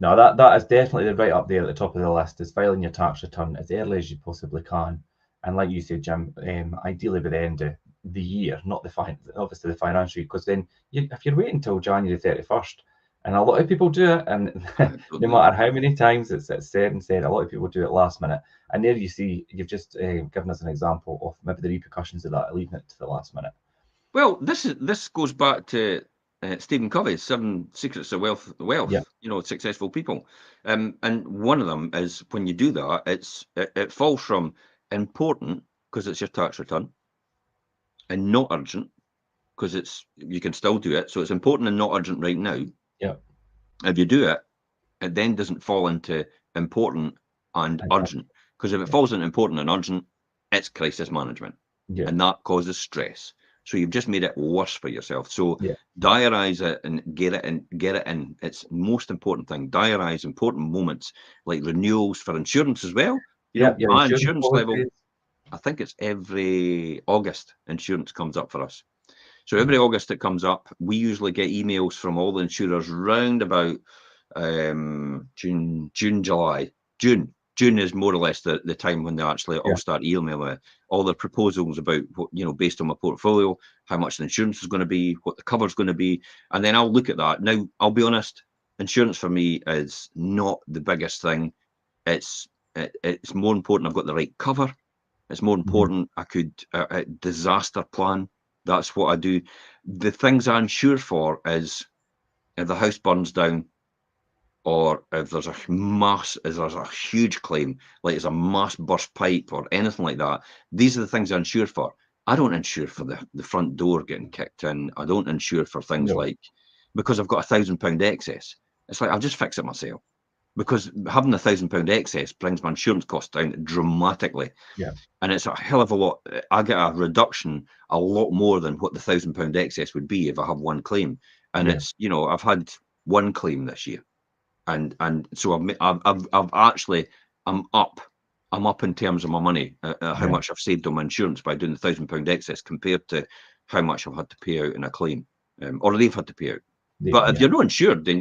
No, that is definitely right up there at the top of the list, is filing your tax return as early as you possibly can. And like you said, Jim, ideally by the end of the year, not obviously the financial year, because then if you're waiting until January 31st, and a lot of people do it, and no matter how many times it's said, a lot of people do it last minute. And there you see, you've just given us an example of maybe the repercussions of that, leaving it to the last minute. Well, this goes back to Stephen Covey's 7 Secrets of Wealth, successful people. And one of them is, when you do that, it falls from important, because it's your tax return, and not urgent, because you can still do it. So it's important and not urgent right now. Yeah. If you do it, it then doesn't fall into important and urgent, because if it falls into important and urgent, it's crisis management, and that causes stress. So you've just made it worse for yourself. So diarise it and get it in. It's the most important thing. Diarise important moments, like renewals for insurance as well. My insurance level, I think it's every August insurance comes up for us. So every August it comes up, we usually get emails from all the insurers round about June, July. June is more or less the time when they actually all start emailing all the proposals about what, based on my portfolio, how much the insurance is going to be, what the cover is going to be. And then I'll look at that. Now, I'll be honest, insurance for me is not the biggest thing. It's more important I've got the right cover. It's more important. I could disaster plan. That's what I do. The things I insure for is if the house burns down, or if there's a huge claim, like it's a mass burst pipe or anything like that. These are the things I insure for. I don't insure for the front door getting kicked in. I don't insure for things like, because I've got £1,000 excess. It's like, I'll just fix it myself. Because having £1,000 excess brings my insurance costs down dramatically. Yeah. And it's a hell of a lot. I get a reduction a lot more than what the £1,000 excess would be if I have one claim. And it's, you know, I've had one claim this year. And so I've actually, I'm up in terms of my money, how much I've saved on my insurance by doing the £1,000 excess compared to how much I've had to pay out in a claim, or they've had to pay out. But if you're not insured, then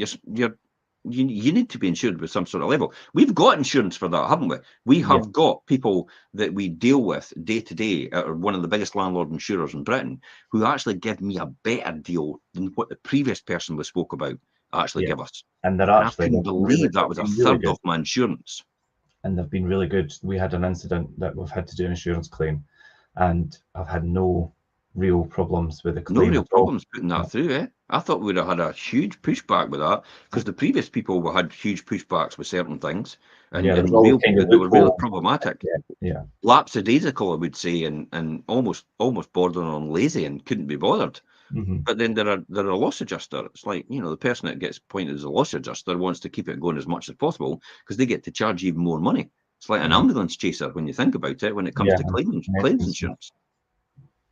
you need to be insured with some sort of level. We've got insurance for that, haven't we? We have got people that we deal with day to day, one of the biggest landlord insurers in Britain, who actually give me a better deal than what the previous person we spoke about actually give us. And they're actually, I couldn't believe that was a third of my insurance. And they've been really good. We had an incident that we've had to do an insurance claim, and I've had no real problems with the claim. No real problems putting that through, eh? I thought we would have had a huge pushback with that, because the previous people had huge pushbacks with certain things, and they were really problematic. Lapsadaisical, I would say, and almost bordering on lazy and couldn't be bothered. But then they're a loss adjuster. It's like, you know, the person that gets appointed as a loss adjuster wants to keep it going as much as possible because they get to charge even more money. It's like an ambulance chaser when you think about it, when it comes to claims insurance.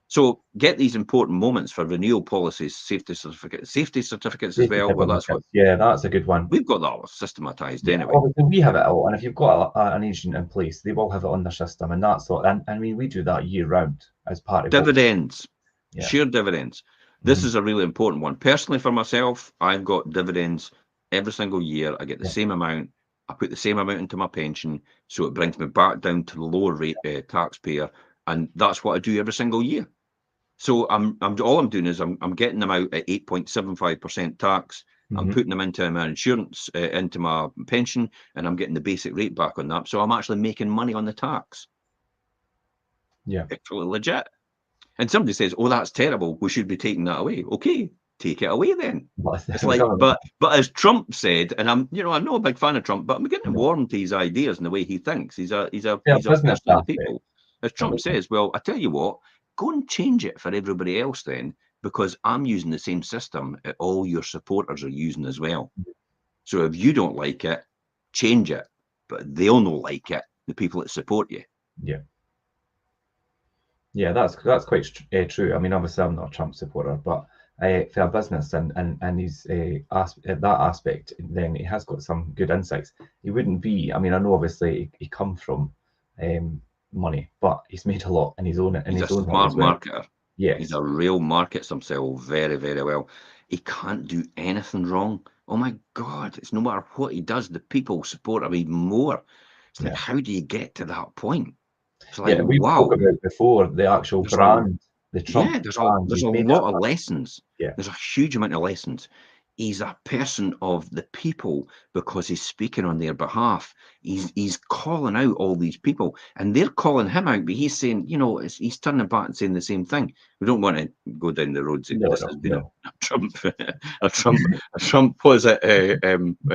So get these important moments for renewal policies, safety certificates as well. Well, that's what. Yeah, that's a good one. We've got that all systematized anyway. Obviously, we have it all, and if you've got an agent in place, they will have it on their system, and that's all. And I mean, we do that year round as part of dividends, shared dividends. This is a really important one. Personally, for myself, I've got dividends every single year. I get the same amount. I put the same amount into my pension, so it brings me back down to the lower rate taxpayer, and that's what I do every single year. So all I'm doing is I'm getting them out at 8.75% tax. I'm putting them into my insurance, into my pension, and I'm getting the basic rate back on that. So I'm actually making money on the tax. Yeah, actually legit. And somebody says, "Oh, that's terrible. We should be taking that away." Okay, take it away then. It's like, but as Trump said, and I'm not a big fan of Trump, but I'm getting warm to his ideas and the way he thinks. He's a person of the people. As Trump says, well, I tell you what, go and change it for everybody else then, because I'm using the same system that all your supporters are using as well. So if you don't like it, change it, but they'll not like it, the people that support you. Yeah, that's quite true. I mean, obviously, I'm not a Trump supporter, but for a business and his that aspect, then he has got some good insights. He wouldn't be. I mean, I know obviously he comes from money, but he's made a lot in his own. He's a smart marketer. Yes, he's a real markets himself very, very well. He can't do anything wrong. Oh my God! It's no matter what he does, the people support him even more. It's like, how do you get to that point? It's like, we spoke about before the actual brand, the Trump there's a lot of lessons. Yeah, there's a huge amount of lessons. He's a person of the people because he's speaking on their behalf. He's calling out all these people, and they're calling him out, but he's saying, he's turning back and saying the same thing. We don't want to go down the roads. This has been a Trump, a Trump. Was it I didn't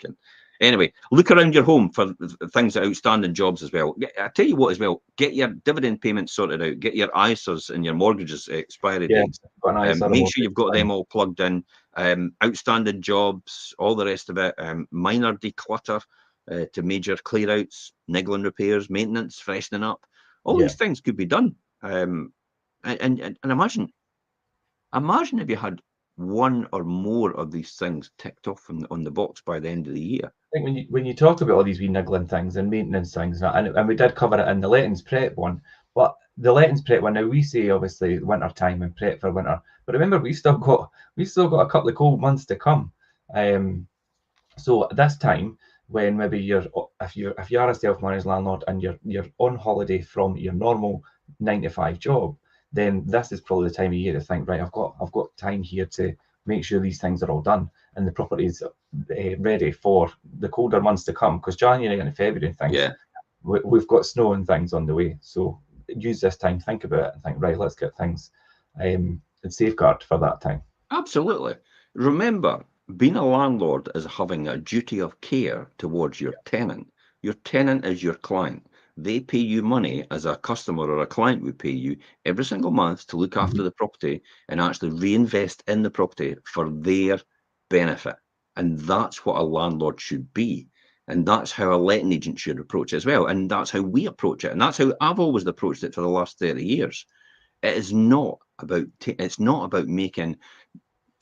know. Anyway, look around your home for things that outstanding jobs as well. I tell you what as well, get your dividend payments sorted out, get your ISAs and your mortgages expiry dates. Make sure you've got them all plugged in. Outstanding jobs, all the rest of it, minor declutter to major clear outs, niggling repairs, maintenance, freshening up. All these things could be done. And imagine if you had one or more of these things ticked off on the box by the end of the year. I think when you talk about all these wee niggling things and maintenance things, and we did cover it in the lettings prep one, but the lettings prep one, now we say obviously winter time and prep for winter, but remember we still got a couple of cold months to come. So this time, when maybe if you are a self-managed landlord and you're on holiday from your normal 9 to 5 job, then this is probably the time of year to think, right, I've got time here to make sure these things are all done and the property is ready for the colder months to come, because January and February and things, we've got snow and things on the way. So use this time, think about it, and think, right, let's get things and safeguard for that time. Absolutely. Remember, being a landlord is having a duty of care towards your tenant. Your tenant is your client. They pay you money as a customer or a client would pay you every single month to look after the property and actually reinvest in the property for their benefit. And that's what a landlord should be. And that's how a letting agent should approach it as well. And that's how we approach it. And that's how I've always approached it for the last 30 years. It is not about, it's not about making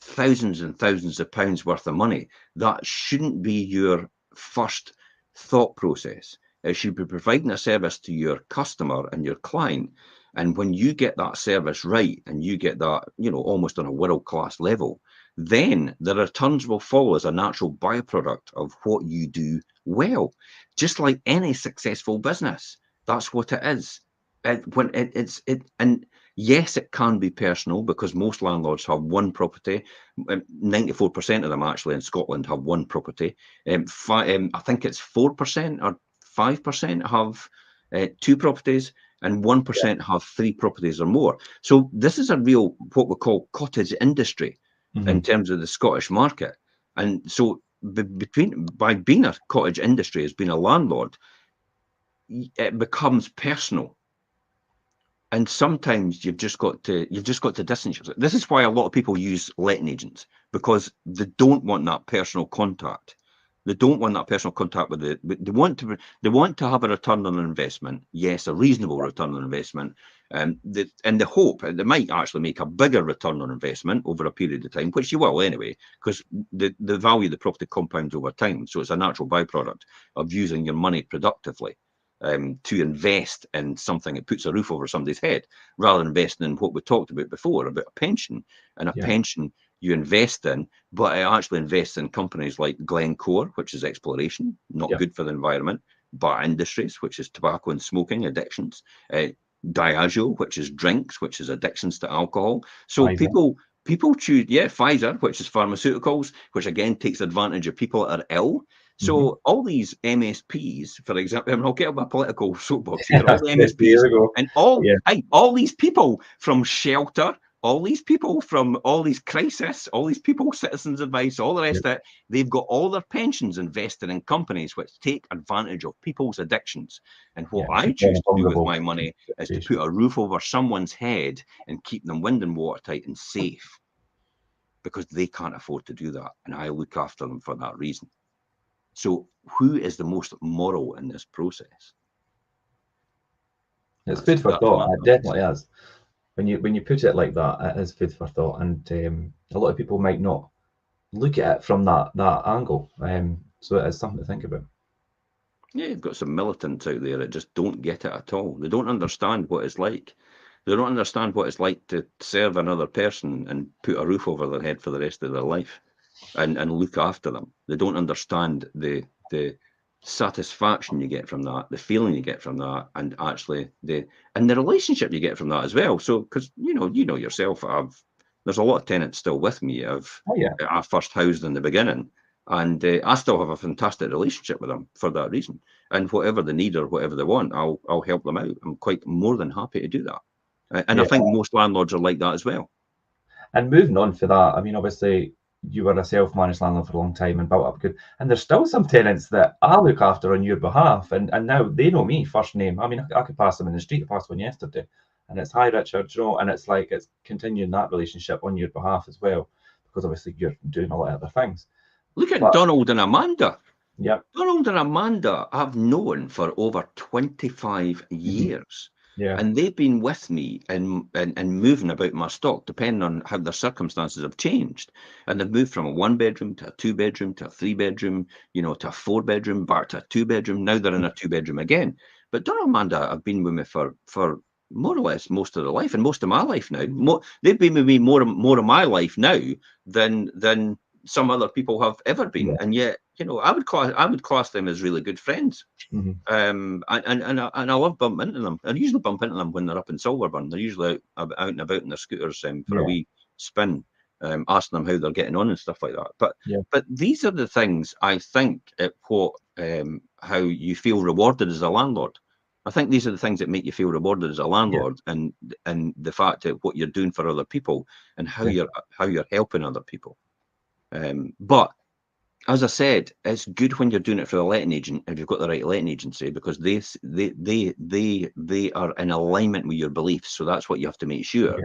thousands and thousands of pounds worth of money. That shouldn't be your first thought process. It should be providing a service to your customer and your client. And when you get that service right and you get that, you know, almost on a world-class level, then the returns will follow as a natural byproduct of what you do well. Just like any successful business, that's what it is. And yes, it can be personal because most landlords have one property. 94% of them actually in Scotland have one property. I think it's 4% or 5% have two properties, and 1% have three properties or more. So this is a real, what we call cottage industry in terms of the Scottish market. And so by being a cottage industry, as being a landlord, it becomes personal. And sometimes you've just got to distance yourself. This is why a lot of people use letting agents, because they don't want that personal contact. They don't want that personal contact with it. They want to have a return on investment. Yes, a reasonable return on investment. And the hope they might actually make a bigger return on investment over a period of time, which you will anyway, because the value of the property compounds over time. So it's a natural byproduct of using your money productively. To invest in something that puts a roof over somebody's head, rather than investing in what we talked about before, about a pension. And a pension you invest in, but it actually invests in companies like Glencore, which is exploration, not good for the environment, Bar Industries, which is tobacco and smoking addictions, Diageo, which is drinks, which is addictions to alcohol. So people choose, Pfizer, which is pharmaceuticals, which again takes advantage of people that are ill. So all these MSPs, for example, and I'll get on my political soapbox here, all the MSPs and all these people from shelter, all these people from all these crisis, all these people, citizens' advice, all the rest of it, they've got all their pensions invested in companies which take advantage of people's addictions. And what I choose to do with my money is to put a roof over someone's head and keep them wind and watertight and safe, because they can't afford to do that. And I look after them for that reason. So who is the most moral in this process? It's food for thought. It definitely is. When you put it like that, it is food for thought, and a lot of people might not look at it from that angle. So it is something to think about. Yeah, you've got some militants out there that just don't get it at all. They don't understand what it's like. They don't understand what it's like to serve another person and put a roof over their head for the rest of their life and look after them. They don't understand the satisfaction you get from that, the feeling you get from that, and actually the relationship you get from that as well. So, because you know yourself, there's a lot of tenants still with me. I first housed in the beginning, and I still have a fantastic relationship with them for that reason. And whatever they need or whatever they want, I'll help them out. I'm quite more than happy to do that. And I think most landlords are like that as well. And moving on for that, I mean, obviously, you were a self-managed landlord for a long time and built up good. And there's still some tenants that I look after on your behalf, and now they know me first name. I mean, I could pass them in the street. I passed one yesterday, and it's hi Richard, you know, and it's like it's continuing that relationship on your behalf as well, because obviously you're doing a lot of other things. Look at Donald and Amanda. Yeah, Donald and Amanda I've known for over 25 years. Yeah. And they've been with me and moving about my stock, depending on how their circumstances have changed. And they've moved from a 1-bedroom to a 2-bedroom to a 3-bedroom, you know, to a 4-bedroom, back to a 2-bedroom. Now they're in a 2-bedroom again. But Donald and Amanda have been with me for more or less most of their life, and most of my life now. They've been with me more of my life now than some other people have ever been. And yet, you know, I would class them as really good friends. And I love bumping into them. I usually bump into them when they're up in Silverburn. They're usually out and about in their scooters for a wee spin, asking them how they're getting on and stuff like that. But these are the things I think what how you feel rewarded as a landlord. I think these are the things that make you feel rewarded as a landlord, and the fact that what you're doing for other people and how you're helping other people. But as I said, it's good when you're doing it for a letting agent if you've got the right letting agency, because they are in alignment with your beliefs. So that's what you have to make sure.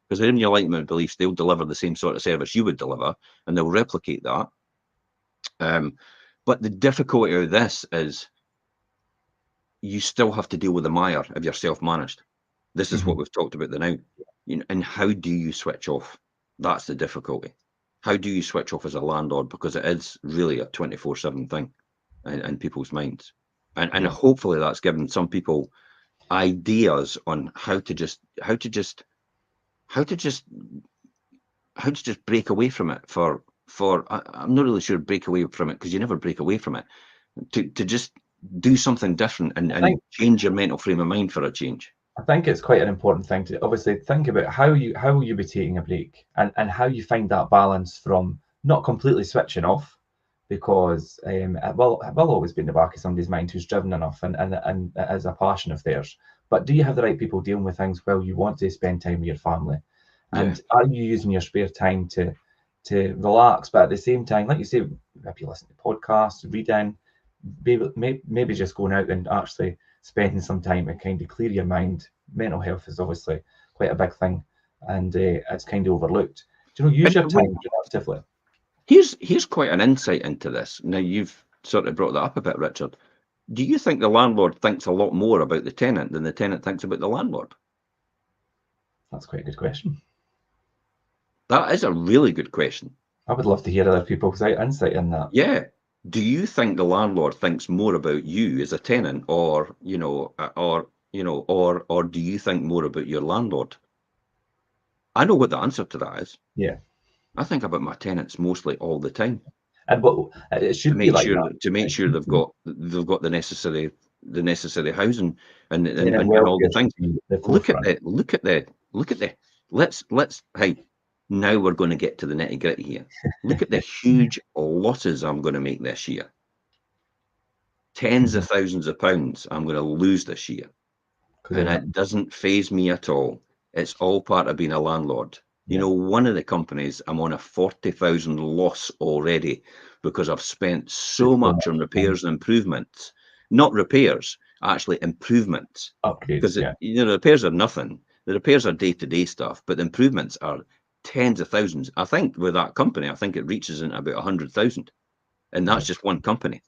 Because they're in your alignment with beliefs, they'll deliver the same sort of service you would deliver, and they'll replicate that. But the difficulty of this is you still have to deal with the mire if you're self-managed. This is what we've talked about now. You know, and how do you switch off? That's the difficulty. How do you switch off as a landlord? Because it is really a 24/7 thing in people's minds. And hopefully that's given some people ideas on how to just break away from it I'm not really sure break away from it, because you never break away from it, to just do something different and change your mental frame of mind for a change. I think it's quite an important thing to obviously think about how will you be taking a break, and how you find that balance from not completely switching off, because it will always be in the back of somebody's mind who's driven enough and it is a passion of theirs. But do you have the right people dealing with things while you want to spend time with your family? And are you using your spare time to relax, but at the same time, like you say, maybe listen to podcasts, reading, maybe just going out and actually spending some time and kind of clear your mind. Mental health is obviously quite a big thing, and it's kind of overlooked. Do you know, use your time productively. Here's quite an insight into this. Now, you've sort of brought that up a bit, Richard. Do you think the landlord thinks a lot more about the tenant than the tenant thinks about the landlord? That's quite a good question. That is a really good question. I would love to hear other people's insight in that. Yeah. Do you think the landlord thinks more about you as a tenant, or do you think more about your landlord? I know what the answer to that is. Yeah. I think about my tenants mostly all the time. And but it should be like that. To make sure they've got the necessary housing and all the things. Look at the hey, now we're going to get to the nitty gritty here. Look at the huge losses I'm going to make this year. Tens of thousands of pounds I'm going to lose this year. And it doesn't faze me at all. It's all part of being a landlord. You know, one of the companies, I'm on a 40,000 loss already, because I've spent so much on repairs and improvements. Not repairs, actually improvements. Upgrades, because the repairs are nothing. The repairs are day-to-day stuff, but the improvements are tens of thousands. I think with that company, I think it reaches into about 100,000, and that's just one company.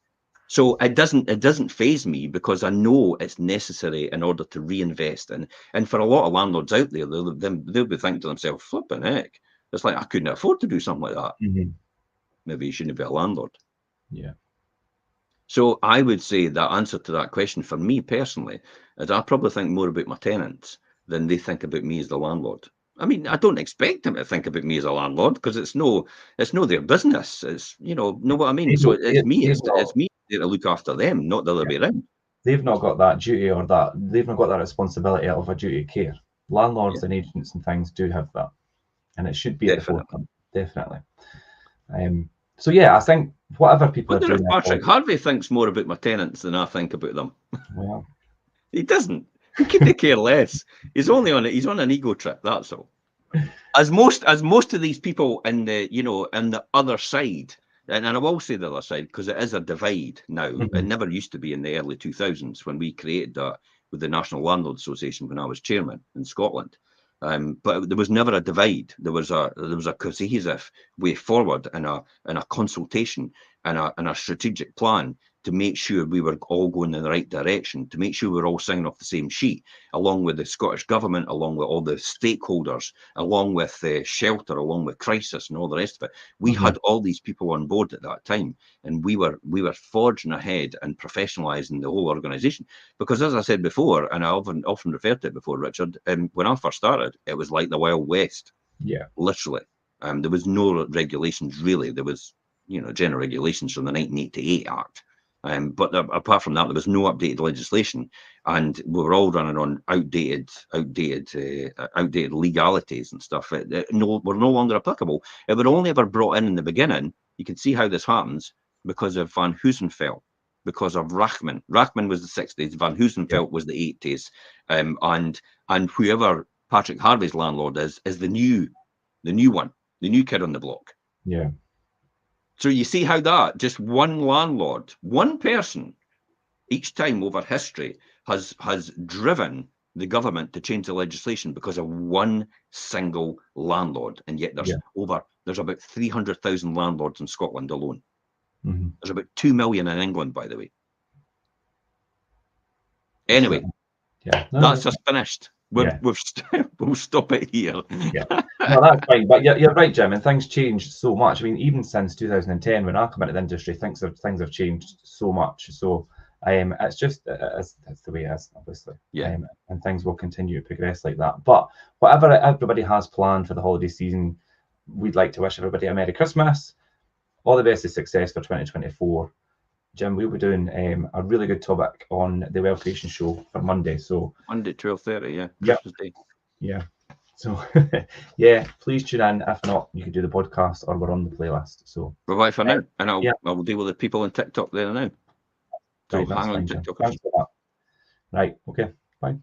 So it doesn't faze me, because I know it's necessary in order to reinvest. And for a lot of landlords out there, they'll be thinking to themselves, flipping heck, it's like, I couldn't afford to do something like that. Maybe you shouldn't be a landlord. Yeah. So I would say that answer to that question for me personally is I probably think more about my tenants than they think about me as the landlord. I mean, I don't expect them to think about me as a landlord, because it's no their business. It's, know what I mean? So it's me to look after them, not the other way around. They've not got that duty, or they've not got that responsibility of a duty of care. Landlords and agents and things do have that, and it should be at the forefront, definitely. So yeah, I think whatever people are doing. Patrick Harvey thinks more about my tenants than I think about them. Well, he doesn't. He couldn't care less. He's on an ego trip. That's all. As most of these people in the in the other side, and I will say the other side, because it is a divide now. It never used to be in the early 2000s when we created that with the National Landlord Association when I was chairman in Scotland. But there was never a divide. There was a cohesive way forward, and a consultation and a strategic plan to make sure we were all going in the right direction, to make sure we were all singing off the same sheet, along with the Scottish Government, along with all the stakeholders, along with shelter, along with crisis and all the rest of it. We had all these people on board at that time, and we were forging ahead and professionalising the whole organisation. Because as I said before, and I often referred to it before, Richard, when I first started, it was like the Wild West. Yeah. Literally. There was no regulations really. There was, general regulations from the 1988 Act. But apart from that, there was no updated legislation, and we were all running on outdated legalities and stuff. Were no longer applicable. It were only ever brought in the beginning. You can see how this happens because of Van Hoosenfeld. because of Rachman. Rachman was the 60s, Van Hoosenfeld was the 80s, and whoever Patrick Harvey's landlord is the new one, the new kid on the block. Yeah. So you see how that just one landlord, one person, each time over history has driven the government to change the legislation because of one single landlord, and yet there's about 300,000 landlords in Scotland alone. Mm-hmm. There's about 2 million in England, by the way. Anyway, that's us finished. We'll stop it here. Yeah, no, that's fine. But you're right, Jim. And things changed so much. I mean, even since 2010, when I come into the industry, things have changed so much. So it's just it's the way it is, obviously. Yeah. And things will continue to progress like that. But whatever everybody has planned for the holiday season, we'd like to wish everybody a Merry Christmas, all the best of success for 2024. Jim, we'll be doing a really good topic on the Well Creation Show for Monday. So Monday, 12:30, yeah. Christmas Day. Yeah. So yeah, please tune in. If not, you can do the podcast or we're on the playlist. So bye for now. And I'll deal with the people on TikTok there now. So right, hang on, TikTokers. Thanks for that. Right, okay. Bye.